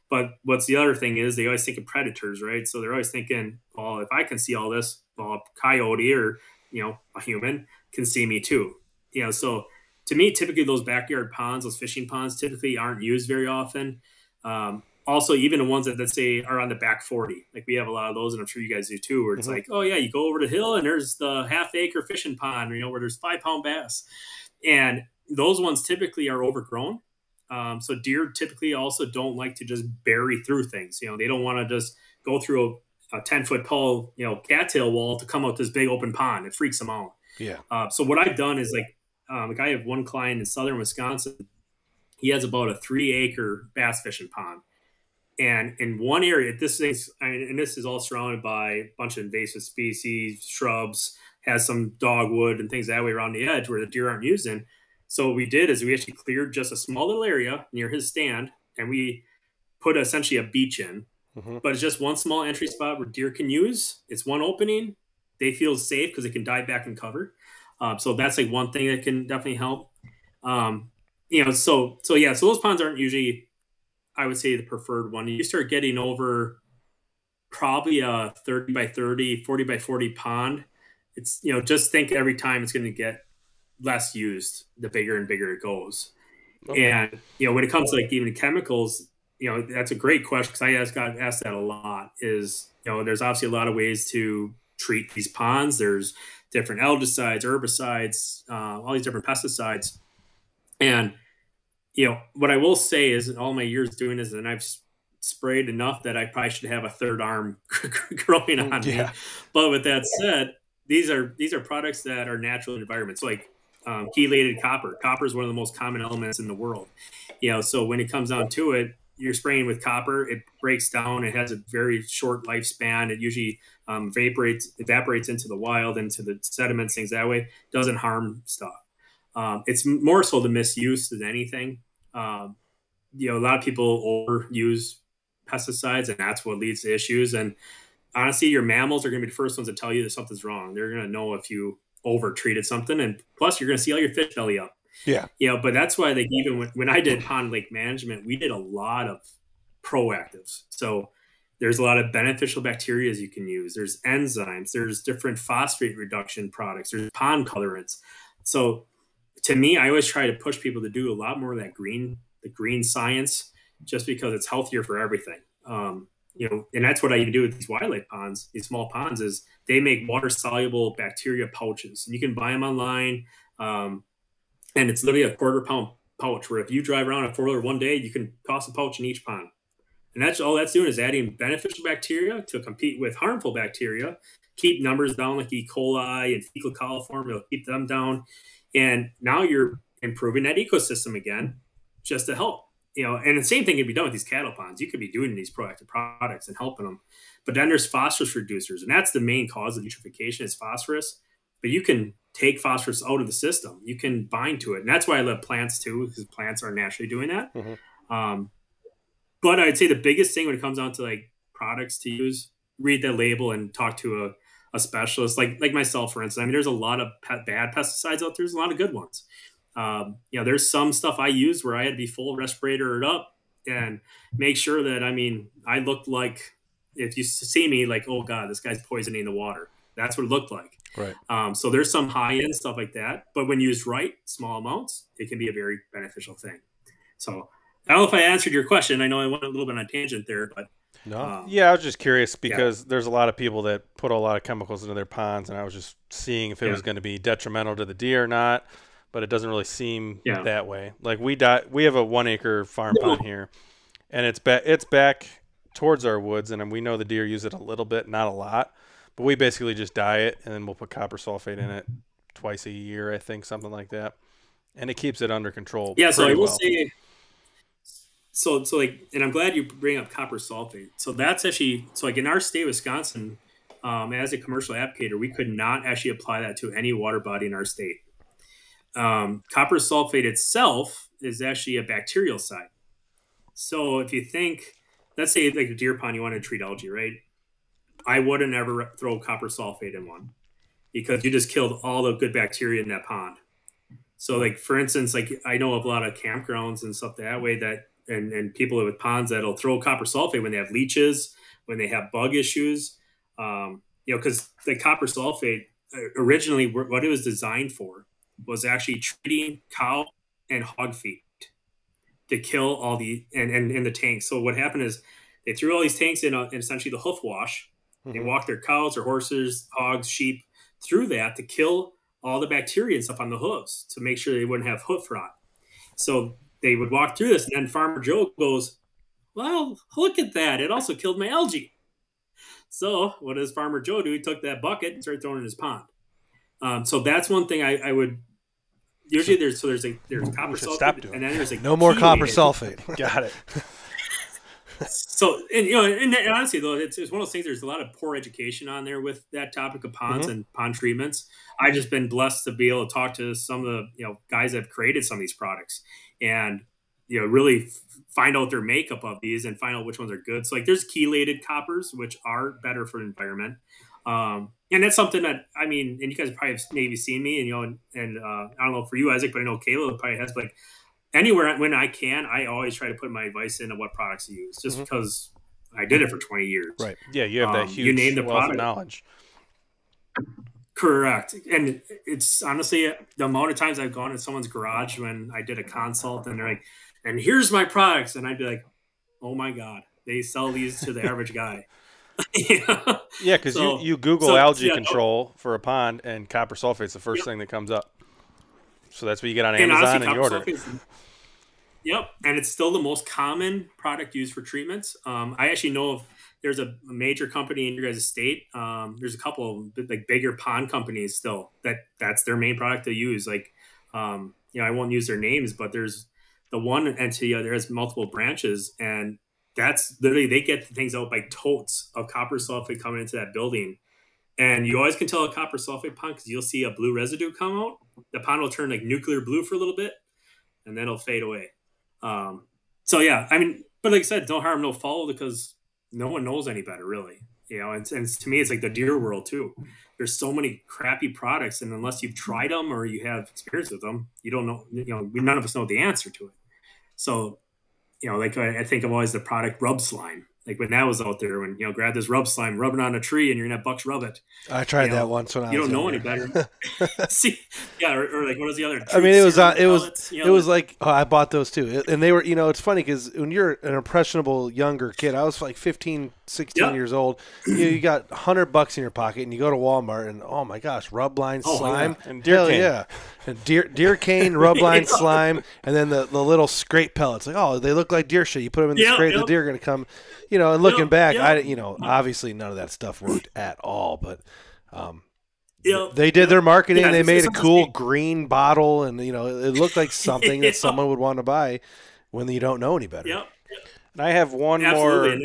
But what's the other thing is they always think of predators, right? So they're always thinking, well, if I can see all this, well, a coyote or, a human can see me too. So to me, typically those backyard ponds, those fishing ponds typically aren't used very often. Also, even the ones that, let's say, are on the back 40, like we have a lot of those, and I'm sure you guys do too, where it's like, oh yeah, you go over the hill and there's the half-acre fishing pond, where there's 5-pound bass, and those ones typically are overgrown. So deer typically also don't like to just bury through things. They don't want to just go through a 10-foot tall, cattail wall to come out this big open pond. It freaks them out. Yeah. So what I've done is like I have one client in southern Wisconsin. He has about a 3-acre bass fishing pond. And in one area, this is all surrounded by a bunch of invasive species, shrubs, has some dogwood and things that way around the edge where the deer aren't using. So what we did is we actually cleared just a small little area near his stand, and we put essentially a beach in. But it's just one small entry spot where deer can use. It's one opening. They feel safe because they can dive back and cover. So that's like one thing that can definitely help. So those ponds aren't usually, I would say, the preferred one. You start getting over probably a 30 by 30, 40 by 40 pond. It's, just think every time it's going to get less used, the bigger and bigger it goes. Okay. And, when it comes to like even chemicals, that's a great question because I got asked that a lot is, there's obviously a lot of ways to treat these ponds. There's different algicides, herbicides, all these different pesticides. And, what I will say is in all my years doing this, and I've sprayed enough that I probably should have a third arm growing on me. But with that said, these are products that are natural environments. So like chelated copper. Copper is one of the most common elements in the world. So when it comes down to it, you're spraying with copper, it breaks down. It has a very short lifespan. It usually evaporates into the wild, into the sediments, things that way. Doesn't harm stuff. It's more so the misuse than anything. A lot of people overuse pesticides, and that's what leads to issues. And honestly, your mammals are going to be the first ones to tell you that something's wrong. They're going to know if you over-treated something, and plus you're going to see all your fish belly up. Yeah. But that's why even when I did pond lake management, we did a lot of proactives. So there's a lot of beneficial bacteria you can use. There's enzymes. There's different phosphate reduction products. There's pond colorants. So to me, I always try to push people to do a lot more of that the green science, just because it's healthier for everything. And that's what I even do with these wildlife ponds, these small ponds, is they make water soluble bacteria pouches, and you can buy them online. And it's literally a 1/4-pound pouch where if you drive around a 4-wheeler one day, you can toss a pouch in each pond. And that's all that's doing is adding beneficial bacteria to compete with harmful bacteria, keep numbers down like E. coli and fecal coliform, it'll keep them down. And now you're improving that ecosystem again just to help. And the same thing can be done with these cattle ponds. You could be doing these proactive products and helping them. But then there's phosphorus reducers, and that's the main cause of eutrophication is phosphorus. But you can take phosphorus out of the system. You can bind to it. And that's why I love plants too, because plants are naturally doing that. But I'd say the biggest thing when it comes down to like products to use, read the label and talk to a specialist like myself, for instance. I mean, there's a lot of bad pesticides out there. There's a lot of good ones. There's some stuff I used where I had to be full respirator up and make sure that, I looked like, if you see me, like, oh God, this guy's poisoning the water. That's what it looked like. Right. So there's some high end stuff like that, but when used right, small amounts, it can be a very beneficial thing. So I don't know if I answered your question. I know I went a little bit on a tangent there, but no. Yeah, I was just curious because there's a lot of people that put a lot of chemicals into their ponds, and I was just seeing if it was going to be detrimental to the deer or not. But it doesn't really seem that way. Like we have a 1-acre farm pond here, and it's back towards our woods, and we know the deer use it a little bit, not a lot. But we basically just dye it, and then we'll put copper sulfate in it twice a year, I think, something like that, and it keeps it under control. Yeah, so I will say, so like, and I'm glad you bring up copper sulfate. So that's actually, so like in our state, Wisconsin, as a commercial applicator, we could not actually apply that to any water body in our state. Copper sulfate itself is actually a bacterial side. So if you think let's say like a deer pond, you want to treat algae, right? I wouldn't ever throw copper sulfate in one because you just killed all the good bacteria in that pond. So like, for instance, like I know of a lot of campgrounds and stuff that way that, and people with ponds that'll throw copper sulfate when they have leeches, when they have bug issues, because the copper sulfate originally what it was designed for was actually treating cow and hog feed to kill all the and in the tanks. So what happened is they threw all these tanks in essentially the hoof wash. They walked their cows or horses, hogs, sheep through that to kill all the bacteria and stuff on the hooves to make sure they wouldn't have hoof rot. So they would walk through this, and then Farmer Joe goes, "Well, look at that! It also killed my algae." So what does Farmer Joe do? He took that bucket and started throwing it in his pond. So that's one thing I would. Usually there's copper sulfate, and then there's like no more copper sulfate. Got it. So, and honestly though, it's one of those things. There's a lot of poor education on there with that topic of ponds and pond treatments. I've just been blessed to be able to talk to some of the guys that have created some of these products, and really find out their makeup of these and find out which ones are good. So like there's chelated coppers, which are better for the environment. And that's something that, I mean, and you guys probably have maybe seen me and I don't know for you, Isaac, but I know Caleb probably has, but anywhere when I can, I always try to put my advice into what products to use just because I did it for 20 years. Right. Yeah. You have that huge you name the wealth product. of knowledge. Correct. And it's honestly the amount of times I've gone in someone's garage when I did a consult and they're like, and here's my products. And I'd be like, oh my God, they sell these to the average guy. Yeah, because you Google algae control for a pond, and copper sulfate's the first thing that comes up. So that's what you get on Amazon and you order. Yep, and it's still the most common product used for treatments. I actually know of there's a major company in your guys' state. There's a couple of like bigger pond companies still that's their main product to use. Like, I won't use their names, but there's the one entity there has multiple branches, and that's literally they get things out by totes of copper sulfate coming into that building. And you always can tell a copper sulfate pond because you'll see a blue residue come out. The pond will turn like nuclear blue for a little bit, and then it'll fade away. So yeah, I mean, but like I said, no harm, no foul, because no one knows any better, really. And to me, it's like the deer world too. There's so many crappy products, and unless you've tried them or you have experience with them, you don't know. None of us know the answer to it. So, like I think of always the product rub slime. Like when that was out there, when grab this rub slime, rub it on a tree, and you're gonna have bucks rub it. I tried that once when I was you don't know younger. any better. See, yeah, or like what was the other? I mean, it was like I bought those too, and they were it's funny because when you're an impressionable younger kid, I was like 15, 16 years old. You got $100 in your pocket, and you go to Walmart, and oh my gosh, rub line slime and deer cane. And deer cane, rub line slime, and then the little scrape pellets. Like they look like deer shit. You put them in the scrape, the deer are gonna come. And looking back, obviously none of that stuff worked at all, but they did their marketing. They made a cool green bottle, and it looked like something that someone would want to buy when you don't know any better. Yep. And I have one more.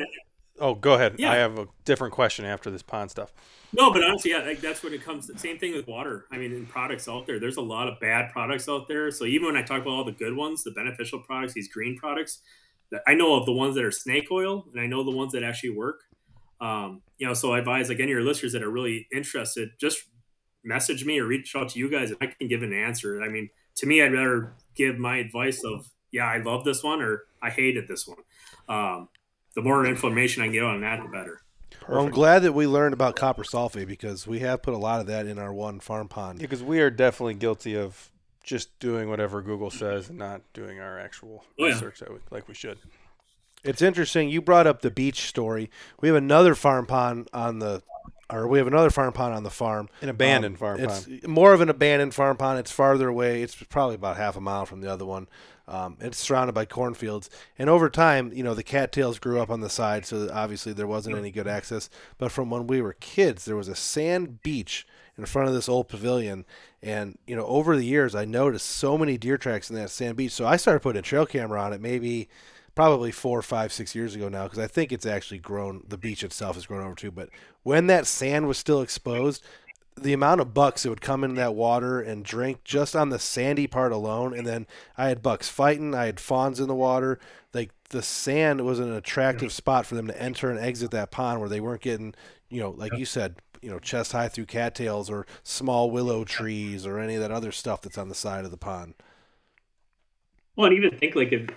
Oh, go ahead. Yeah. I have a different question after this pond stuff. No, but honestly, like that's what it comes. Same thing with water. I mean, in products out there, there's a lot of bad products out there. So even when I talk about all the good ones, the beneficial products, these green products, I know of the ones that are snake oil, and I know the ones that actually work. So I advise like any of your listeners that are really interested, just message me or reach out to you guys, and I can give an answer. I mean, to me, I'd rather give my advice of, I love this one or I hated this one. The more information I can get on that, the better. Well, I'm glad that we learned about copper sulfate because we have put a lot of that in our one farm pond. Yeah, because we are definitely guilty of just doing whatever Google says and not doing our actual research like we should. It's interesting. You brought up the beach story. We have another farm pond on the farm. An abandoned farm pond. It's more of an abandoned farm pond. It's farther away. It's probably about half a mile from the other one. It's surrounded by cornfields. And over time, the cattails grew up on the side, so obviously there wasn't any good access. But from when we were kids, there was a sand beach in front of this old pavilion. And, over the years, I noticed so many deer tracks in that sand beach. So I started putting a trail camera on it probably 4, 5, 6 years ago now, because I think it's actually grown. The beach itself has grown over too. But when that sand was still exposed, the amount of bucks that would come in that water and drink just on the sandy part alone, and then I had bucks fighting, I had fawns in the water. Like the sand was an attractive spot for them to enter and exit that pond where they weren't getting, like you said, chest high through cattails or small willow trees or any of that other stuff that's on the side of the pond. Well, and even think like if,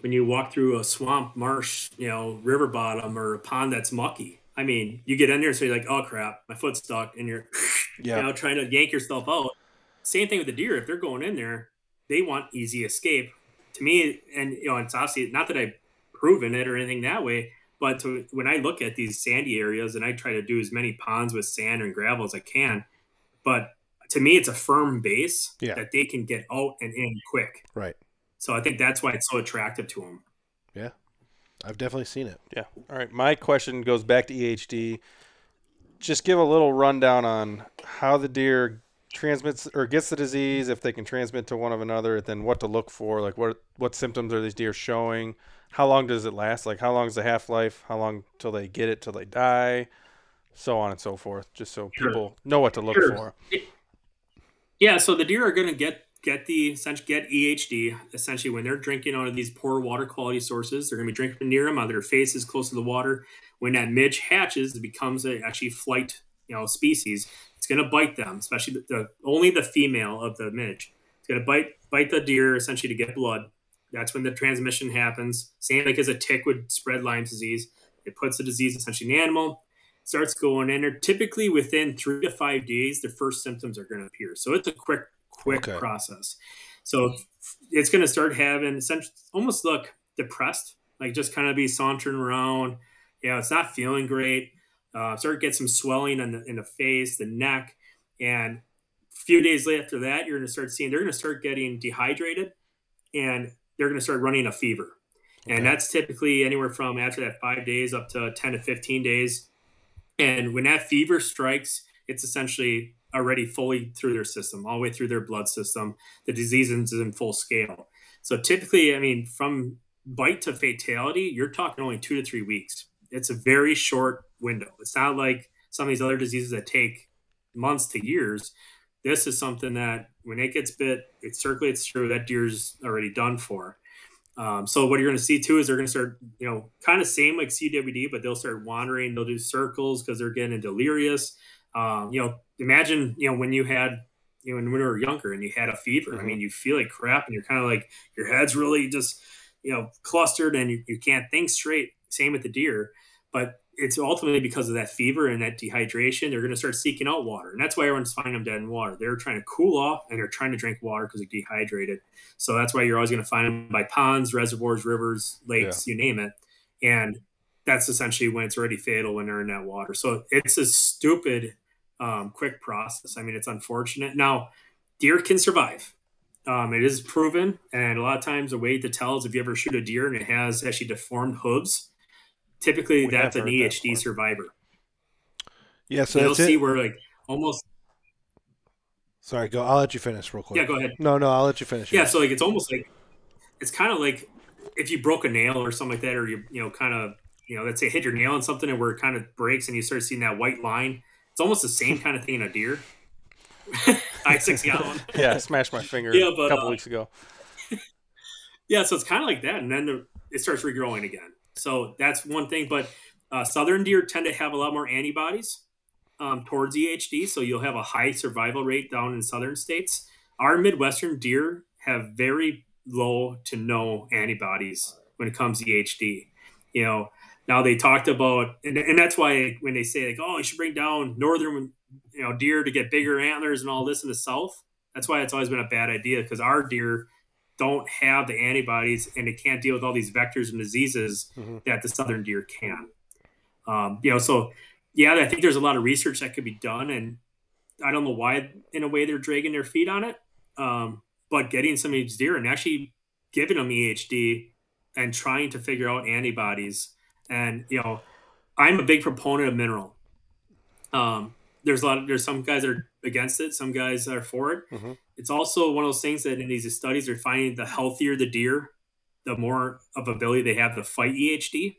when you walk through a swamp, marsh, river bottom or a pond that's mucky. I mean, you get in there and so you're like, oh crap, my foot's stuck, and you're, trying to yank yourself out. Same thing with the deer. If they're going in there, they want easy escape. To me, and it's obviously not that I've proven it or anything that way, but when I look at these sandy areas and I try to do as many ponds with sand and gravel as I can, but to me, it's a firm base that they can get out and in quick. Right. So I think that's why it's so attractive to them. Yeah, I've definitely seen it. Yeah. All right. My question goes back to EHD. Just give a little rundown on how the deer transmits or gets the disease, if they can transmit to one of another, then what to look for, like what symptoms are these deer showing, how long does it last, like how long is the half-life, how long till they get it till they die, so on and so forth, just so people know what to look for. Yeah, so the deer are going to get EHD essentially when they're drinking out of these poor water quality sources. They're going to be drinking near them, either their face is close to the water. When that midge hatches, it becomes a actually flight species. It's going to bite them, especially only the female of the midge. It's going to bite the deer essentially to get blood. That's when the transmission happens. Same like as a tick would spread Lyme disease. It puts the disease essentially in the animal, starts going in there. Typically within 3 to 5 days, the first symptoms are going to appear. So it's a quick process. So it's going to start having almost look depressed, like just kind of be sauntering around. It's not feeling great. Start to get some swelling in the face, the neck, and a few days after that, you're going to start seeing they're going to start getting dehydrated, and they're going to start running a fever. And that's typically anywhere from after that 5 days up to 10 to 15 days. And when that fever strikes, it's essentially already fully through their system, all the way through their blood system. The disease is in full scale. So typically, I mean, from bite to fatality, you're talking only 2 to 3 weeks. It's a very short window. It's not like some of these other diseases that take months to years. This is something that when it gets bit, it circulates through, that deer's already done for. So what you're going to see too is they're going to start, kind of same like CWD, but they'll start wandering. They'll do circles because they're getting delirious. Imagine, when you had, when we were younger and you had a fever, I mean, you feel like crap and you're kind of like, your head's really just, clustered and you can't think straight. Same with the deer, but it's ultimately because of that fever and that dehydration. They're going to start seeking out water. And that's why everyone's finding them dead in water. They're trying to cool off and they're trying to drink water because they're dehydrated. So that's why you're always going to find them by ponds, reservoirs, rivers, lakes, you name it. And that's essentially when it's already fatal when they're in that water. So it's a stupid, quick process. I mean, it's unfortunate. Now, deer can survive. It is proven. And a lot of times the way to tell is if you ever shoot a deer and it has actually deformed hooves, typically that's an EHD survivor. Yeah, so you'll see where like almost. Sorry, go. I'll let you finish real quick. Yeah, go ahead. No, I'll let you finish. Yeah, so like it's almost like it's kind of like if you broke a nail or something like that, or you kind of let's say hit your nail on something and where it kind of breaks and you start seeing that white line. It's almost the same kind of thing in a deer. I-6 gallon. Yeah, I smashed my finger a couple weeks ago. Yeah, so it's kind of like that, and then it starts regrowing again. So that's one thing, but southern deer tend to have a lot more antibodies towards EHD, so you'll have a high survival rate down in southern states. Our Midwestern deer have very low to no antibodies when it comes to EHD. Now they talked about, and that's why when they say like, oh, you should bring down northern deer to get bigger antlers and all this in the south, that's why it's always been a bad idea, because our deer don't have the antibodies and they can't deal with all these vectors and diseases that the southern deer can. So yeah, I think there's a lot of research that could be done, and I don't know why in a way they're dragging their feet on it. But getting some of these deer and actually giving them EHD and trying to figure out antibodies. And, I'm a big proponent of mineral. There's some guys that are against it. Some guys are for it. It's also one of those things that in these studies they're finding the healthier the deer, the more of ability they have to fight EHD.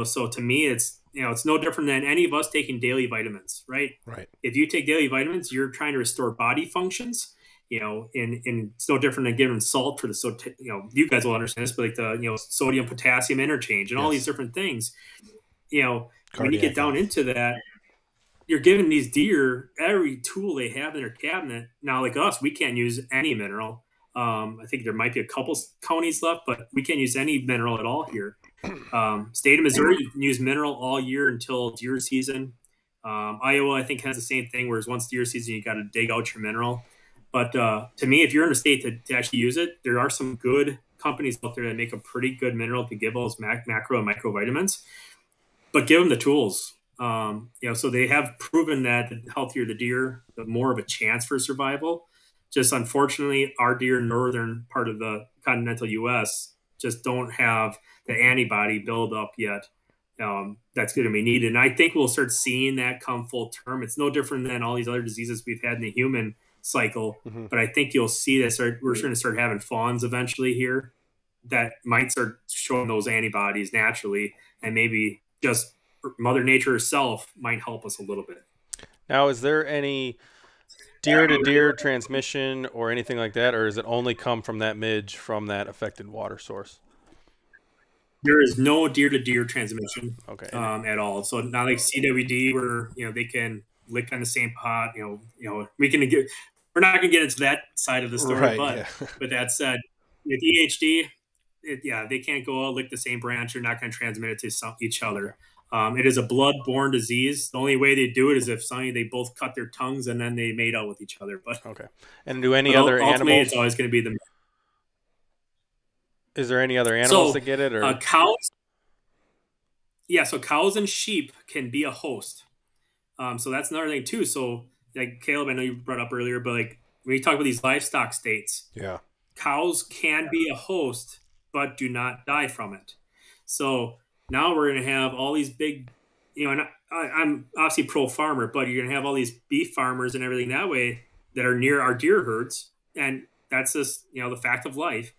So to me, it's no different than any of us taking daily vitamins, right? Right. If you take daily vitamins, you're trying to restore body functions. and it's no different than giving salt for you guys will understand this, but like the, sodium potassium interchange and all these different things, when you get down into that, you're giving these deer every tool they have in their cabinet. Now, like us, we can't use any mineral. I think there might be a couple counties left, but we can't use any mineral at all here. State of Missouri, you can use mineral all year until deer season. Iowa, I think, has the same thing, whereas once deer season, you got to dig out your mineral. But to me, if you're in a state to actually use it, there are some good companies out there that make a pretty good mineral to give those macro and microvitamins, but give them the tools. So they have proven that the healthier the deer, the more of a chance for survival. Just unfortunately, our deer in northern part of the continental U.S. just don't have the antibody build up yet. That's going to be needed. And I think we'll start seeing that come full term. It's no different than all these other diseases we've had in the human cycle. But I think you'll see that we're going to start having fawns eventually here that might start showing those antibodies naturally, and maybe just Mother Nature herself might help us a little bit. Now, is there any deer-to-deer transmission or anything like that, or does it only come from that midge from that affected water source? There is no deer-to-deer transmission at all. So not like CWD where they can lick on the same pot. We're not going to get into that side of the story, but that said, with EHD, they can't go out lick the same branch. You're not going to transmit it to each other. It is a blood-borne disease. The only way they do it is if they both cut their tongues and then they made out with each other. But and do any other animals? It's always going to be the. Is there any other animals that get it, or cows? Yeah, so cows and sheep can be a host. So that's another thing too. So like Caleb, I know you brought up earlier, but like when you talk about these livestock states, cows can be a host, but do not die from it. So now we're going to have all these big, and I'm obviously pro farmer, but you're going to have all these beef farmers and everything that way that are near our deer herds. And that's just, the fact of life.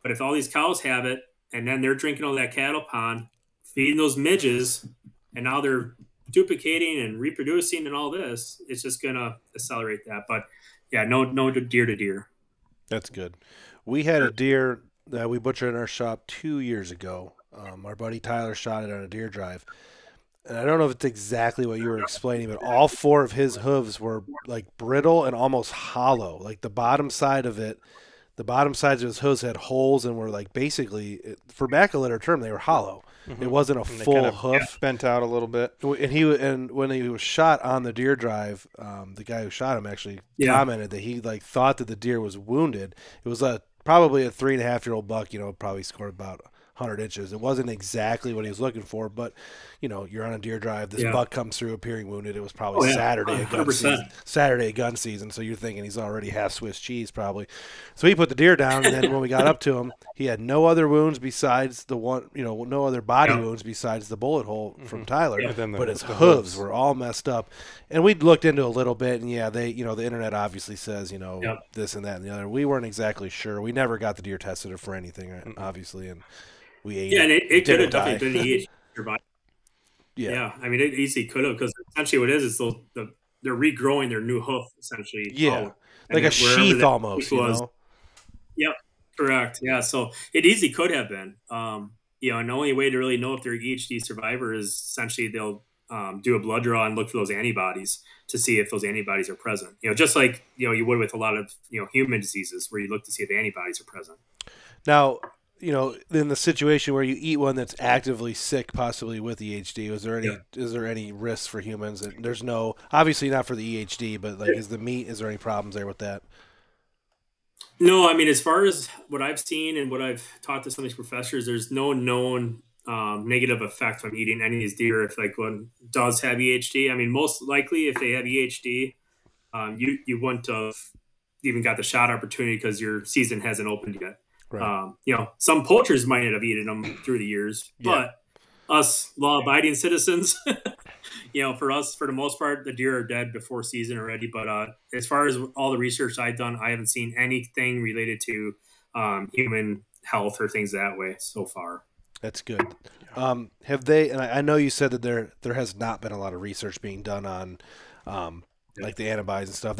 But if all these cows have it, and then they're drinking all that cattle pond, feeding those midges, and now they're duplicating and reproducing and all this, it's just going to accelerate that. But yeah, no deer to deer. That's good. We had a deer that we butchered in our shop 2 years ago. Our buddy Tyler shot it on a deer drive. And I don't know if it's exactly what you were explaining, but all four of his hooves were like brittle and almost hollow. Like the bottom sides of his hooves had holes and were like basically, for lack of a better term, they were hollow. It wasn't a full hoof. Bent out a little bit. And when he was shot on the deer drive, the guy who shot him actually commented that he thought that the deer was wounded. It was probably a 3.5-year-old buck, probably scored about 100 inches. It wasn't exactly what he was looking for, but you're on a deer drive. This buck comes through appearing wounded. It was probably Saturday at gun season. So you're thinking he's already half Swiss cheese probably. So he put the deer down, and then when we got up to him, he had no other wounds besides the one, no other body wounds besides the bullet hole from Tyler. But his hooves were all messed up. And we looked into a little bit, and they, the internet obviously says, this and that and the other. We weren't exactly sure. We never got the deer tested for anything, obviously, and we ate and it could have definitely been EHD survival. Yeah, I mean, it easily could have, because essentially what it is they're regrowing their new hoof, essentially. Yeah, like a sheath almost, Yep, correct. Yeah, so it easily could have been. And the only way to really know if they're an EHD survivor is essentially they'll do a blood draw and look for those antibodies to see if those antibodies are present. Just like, you would with a lot of, human diseases where you look to see if the antibodies are present. Now, in the situation where you eat one that's actively sick, possibly with EHD, is there any risks for humans? There's no, obviously not for the EHD, but is there any problems there with that? No, I mean, as far as what I've seen and what I've talked to some of these professors, there's no known negative effect from eating any of these deer if one does have EHD. I mean, most likely if they have EHD, you wouldn't have even got the shot opportunity because your season hasn't opened yet. Right. Some poachers might have eaten them through the years, but us law-abiding citizens, for us, for the most part, the deer are dead before season already. But as far as all the research I've done, I haven't seen anything related to human health or things that way so far. That's good. Have they? And I know you said that there has not been a lot of research being done on like the antibodies and stuff.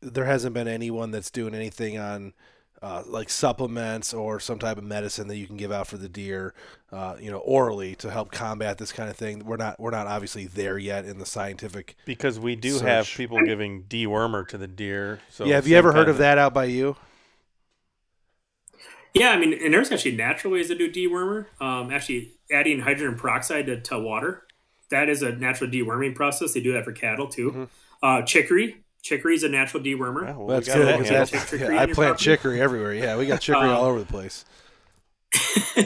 there hasn't been anyone that's doing anything on like supplements or some type of medicine that you can give out for the deer, orally to help combat this kind of thing. We're not obviously there yet in the scientific, because we do search. have people giving dewormer to the deer. So yeah, have you ever heard of that out by you? Yeah, I mean, and there's actually natural ways to do dewormer. Actually, adding hydrogen peroxide to water, that is a natural deworming process. They do that for cattle too. Chicory is a natural dewormer. Yeah, well, That's we got good. that That's, handled. I plant chicory everywhere. Yeah, we got chicory all over the place.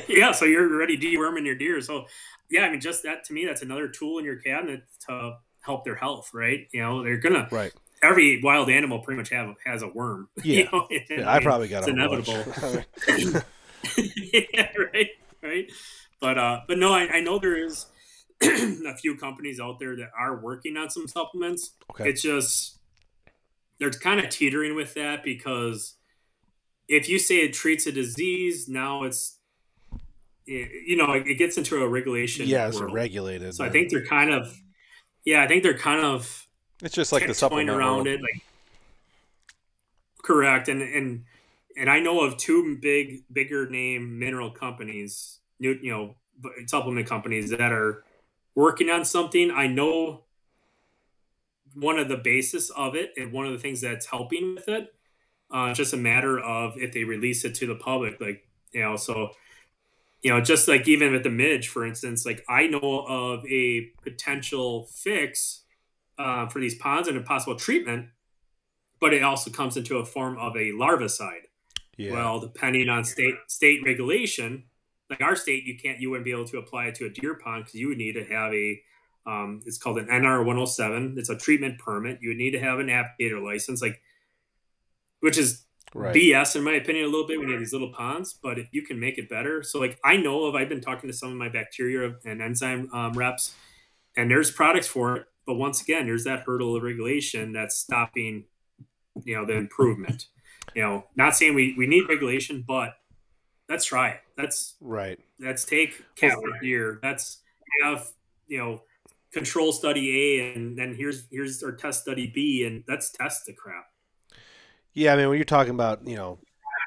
Yeah, so you're already deworming your deer. So, yeah, I mean, just that to me, that's another tool in your cabinet to help their health, right? They're gonna Right. Every wild animal pretty much has a worm. Yeah, I probably got it's inevitable. Yeah, right. But no, I know there is a few companies out there that are working on some supplements. Okay. It's just they're kind of teetering with that, because if you say it treats a disease, now it gets into a regulation. Yeah, it's world. regulated. So I think they're kind of It's just like the tiptoeing supplement around world. it, like correct. And I know of two bigger name mineral companies, supplement companies that are working on something. I know one of the basis of it and one of the things that's helping with it. Just a matter of if they release it to the public, just like even with the midge, for instance, like I know of a potential fix for these ponds and a possible treatment, but it also comes into a form of a larvicide. Yeah. Well, depending on state regulation, like our state, you wouldn't be able to apply it to a deer pond because you would need to have it's called an NR 107. It's a treatment permit. You would need to have an applicator license, which is Right. BS in my opinion a little bit when you have these little ponds, but if you can make it better. So I've been talking to some of my bacteria and enzyme reps, and there's products for it. But once again, there's that hurdle of regulation that's stopping, the improvement. Not saying we need regulation, but let's try it. Let's take captive deer. Let's have, control study A, and then here's our test study B, and let's test the crap. Yeah, I mean, when you're talking about,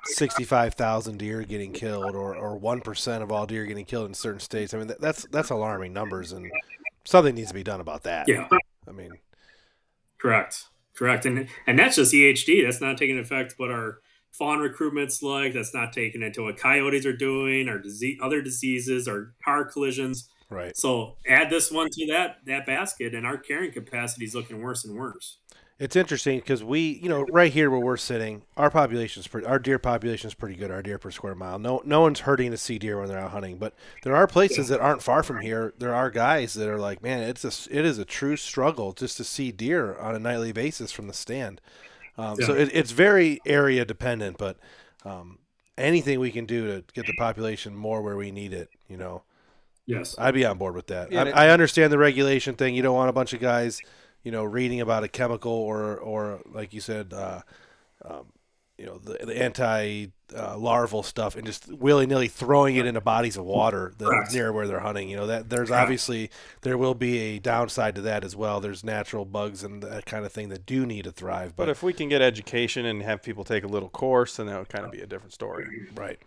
65,000 deer getting killed or 1% of all deer getting killed in certain states, I mean, that's alarming numbers, and something needs to be done about that. Yeah. I mean. Correct. And that's just EHD. That's not taking effect what our fawn recruitment's like. That's not taking into what coyotes are doing, or other diseases, or car collisions. Right. So add this one to that basket, and our carrying capacity is looking worse and worse. It's interesting because we, right here where we're sitting, our deer population is pretty good. Our deer per square mile. No one's hurting to see deer when they're out hunting, but there are places that aren't far from here. There are guys that are like, man, it is a true struggle just to see deer on a nightly basis from the stand. So it's very area dependent, but anything we can do to get the population more where we need it, Yes, I'd be on board with that. Yeah, I understand the regulation thing. You don't want a bunch of guys, reading about a chemical or like you said, the anti-larval stuff and just willy-nilly throwing it into bodies of water that are near where they're hunting. That there's obviously there will be a downside to that as well. There's natural bugs and that kind of thing that do need to thrive. But if we can get education and have people take a little course, then that would kind of be a different story. Right.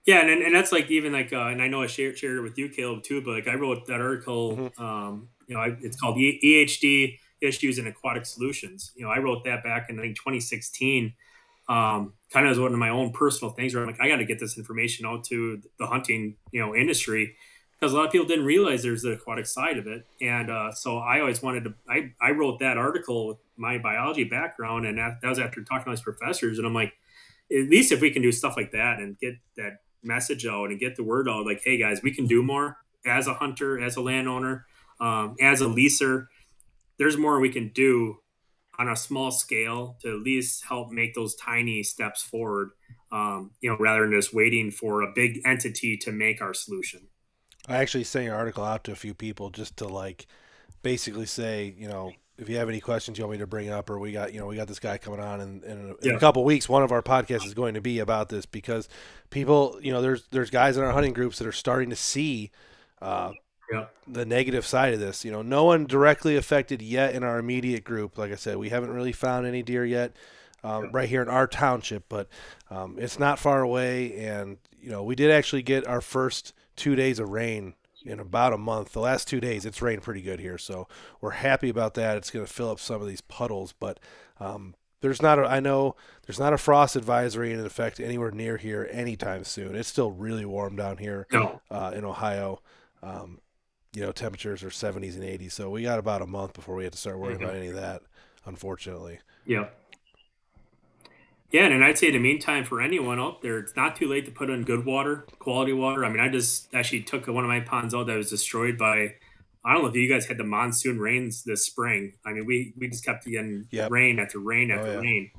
Yeah, and that's like even like and I know I shared it with you, Caleb, too. But like I wrote that article. It's called EHD Issues in Aquatic Solutions. I wrote that back in 2016. Kind of as one of my own personal things where I'm like, I got to get this information out to the hunting industry, because a lot of people didn't realize there's the aquatic side of it. And so I always wanted to. I wrote that article with my biology background, and that was after talking to these professors. And I'm like, at least if we can do stuff like that and get that message out and get the word out, like, hey guys, we can do more as a hunter, as a landowner, as a leaser. There's more we can do on a small scale to at least help make those tiny steps forward, rather than just waiting for a big entity to make our solution. I actually sent your article out to a few people just to basically say, if you have any questions you want me to bring up, or we got this guy coming on in a couple of weeks, one of our podcasts is going to be about this, because people, there's guys in our hunting groups that are starting to see Yeah. the negative side of this. No one directly affected yet in our immediate group. Like I said, we haven't really found any deer yet right here in our township, but it's not far away. And, we did actually get our first 2 days of rain in about a month. The last 2 days, it's rained pretty good here. So we're happy about that. It's going to fill up some of these puddles, but I know there's not a frost advisory in effect anywhere near here anytime soon. It's still really warm down here in Ohio. Temperatures are 70s and 80s, so we got about a month before we have to start worrying about any of that, unfortunately. Yeah. Yeah, and I'd say in the meantime, for anyone out there, it's not too late to put in good water, quality water. I mean, I just actually took one of my ponds out that was destroyed by, I don't know if you guys had the monsoon rains this spring. I mean, we just kept getting rain after rain after rain.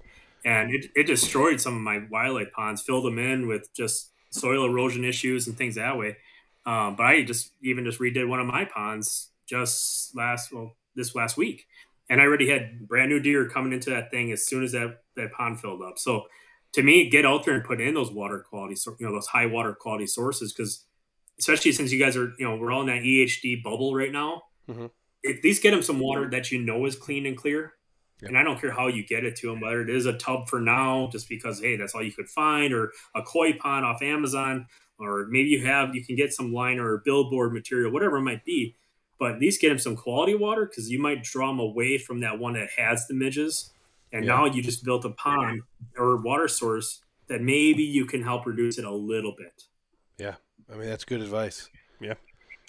And it destroyed some of my wildlife ponds, filled them in with just soil erosion issues and things that way. But I just redid one of my ponds this last week. And I already had brand new deer coming into that thing as soon as that pond filled up. So to me, get out there and put in those water quality, those high water quality sources, because especially since you guys are, we're all in that EHD bubble right now. Mm-hmm. At least get them some water that is clean and clear. Yep. And I don't care how you get it to them, whether it is a tub for now, just because, hey, that's all you could find, or a koi pond off Amazon, or maybe you can get some liner or billboard material, whatever it might be. But at least get them some quality water, because you might draw them away from that one that has the midges. And now you just built a pond or water source that maybe you can help reduce it a little bit. Yeah. I mean, that's good advice. Yeah.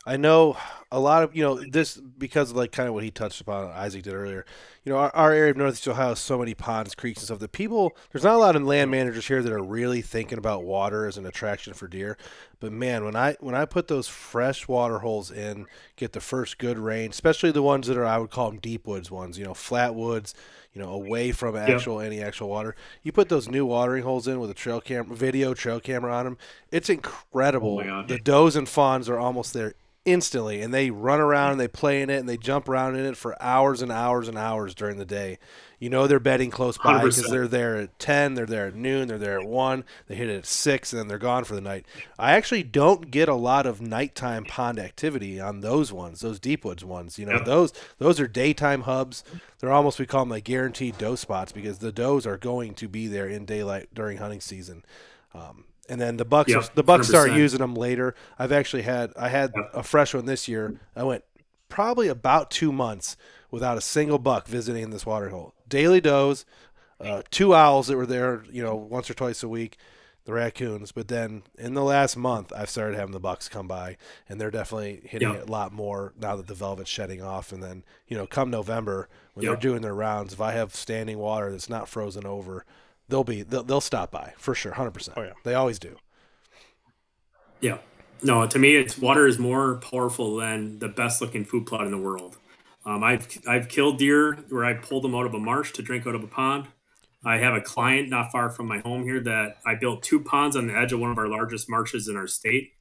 I know a lot of, this, because of like kind of what he touched upon, Isaac did earlier, our area of Northeast Ohio has so many ponds, creeks and stuff that there's not a lot of land managers here that are really thinking about water as an attraction for deer. But man, when I put those fresh water holes in, get the first good rain, especially the ones that are, I would call them deep woods ones, flat woods, away from any actual water. You put those new watering holes in with a video trail camera on them. It's incredible. Oh, the does and fawns are almost there instantly, and they run around and they play in it and they jump around in it for hours and hours and hours during the day. They're bedding close by because they're there at 10, they're there at noon, they're there at 1, they hit it at 6, and then they're gone for the night. I actually don't get a lot of nighttime pond activity on those ones, those deep woods ones. Those are daytime hubs. They're almost, we call them like guaranteed doe spots, because the does are going to be there in daylight during hunting season. And then the bucks start using them later. I had a fresh one this year. I went probably about 2 months without a single buck visiting this water hole. Daily does, 2 owls that were there, once or twice a week, the raccoons. But then in the last month, I've started having the bucks come by, and they're definitely hitting it a lot more now that the velvet's shedding off. And then, come November when they're doing their rounds, if I have standing water that's not frozen over, they'll stop by for sure, 100%. Oh yeah, they always do. Yeah, no, to me, water is more powerful than the best looking food plot in the world. I've killed deer where I pulled them out of a marsh to drink out of a pond. I have a client not far from my home here that I built 2 ponds on the edge of one of our largest marshes in our state,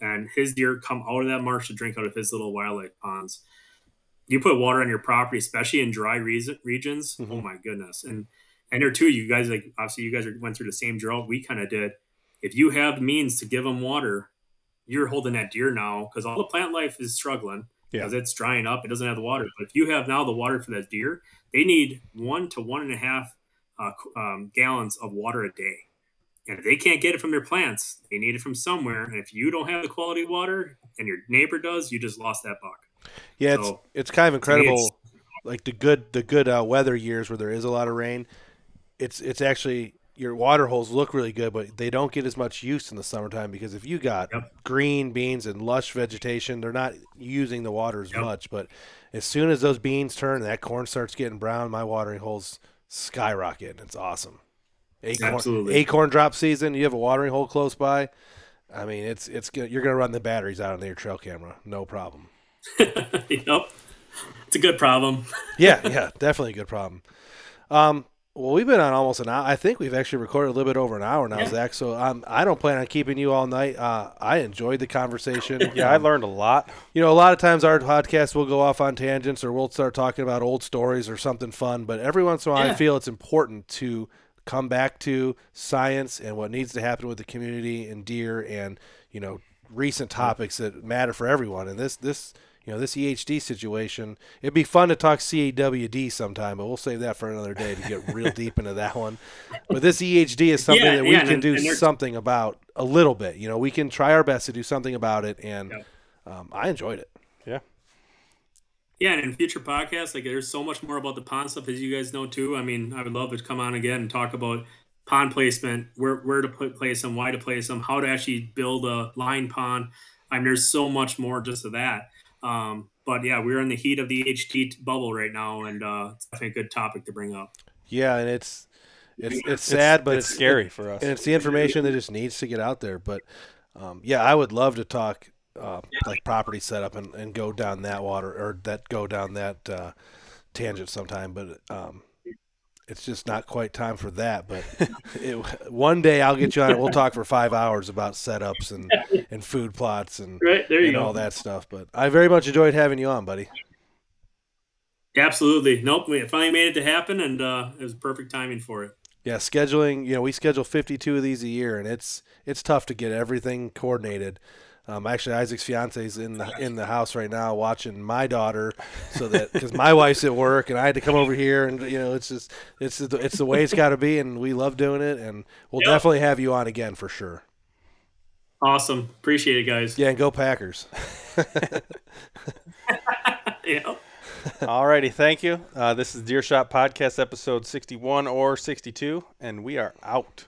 and his deer come out of that marsh to drink out of his little wildlife ponds. You put water on your property, especially in dry regions. Mm-hmm. Oh my goodness. And there too, you guys, obviously you guys went through the same drought we kind of did. If you have the means to give them water, you're holding that deer now, because all the plant life is struggling because it's drying up. It doesn't have the water. But if you have now the water for that deer, they need 1 to 1.5 gallons of water a day. And if they can't get it from their plants, they need it from somewhere. And if you don't have the quality water and your neighbor does, you just lost that buck. Yeah, so, it's kind of incredible. Like the good weather years where there is a lot of rain, it's actually, your water holes look really good, but they don't get as much use in the summertime, because if you got green beans and lush vegetation, they're not using the water as much. But as soon as those beans turn and that corn starts getting brown, my watering holes skyrocket. It's awesome. Acorn drop season, you have a watering hole close by. I mean, it's good. You're going to run the batteries out on your trail camera, no problem. Yep. It's a good problem. yeah, definitely a good problem. Well, we've been on almost an hour. I think we've actually recorded a little bit over an hour now, Zach. So I don't plan on keeping you all night. I enjoyed the conversation. I learned a lot. A lot of times our podcast will go off on tangents, or we'll start talking about old stories or something fun. But every once in a while, I feel it's important to come back to science and what needs to happen with the community and deer, and recent topics that matter for everyone. And this EHD situation, it'd be fun to talk CAWD sometime, but we'll save that for another day to get real deep into that one. But this EHD is something that we can do something about a little bit. We can try our best to do something about it, and I enjoyed it. Yeah. Yeah, and in future podcasts, like there's so much more about the pond stuff, as you guys know too. I mean, I would love to come on again and talk about pond placement, where to place them, why to place them, how to actually build a line pond. I mean, there's so much more just of that. But yeah, we're in the heat of the EHD bubble right now, and it's definitely a good topic to bring up. Yeah, and it's sad, but it's scary for us. And it's the information that just needs to get out there. But yeah, I would love to talk like property setup and go down that tangent sometime. But it's just not quite time for that. But one day I'll get you on it. We'll talk for 5 hours about setups and food plots and all that stuff. But I very much enjoyed having you on, buddy. Absolutely. Nope. We finally made it to happen, and it was perfect timing for it. Yeah, scheduling. We schedule 52 of these a year, and it's tough to get everything coordinated. Actually, Isaac's fiance is in the house right now watching my daughter, so that because my wife's at work and I had to come over here, and it's the way it's got to be, and we love doing it, and we'll definitely have you on again for sure. Awesome, appreciate it, guys. Yeah, and go Packers. Yeah. All righty, thank you. This is Deer Shot Podcast episode 61 or 62, and we are out.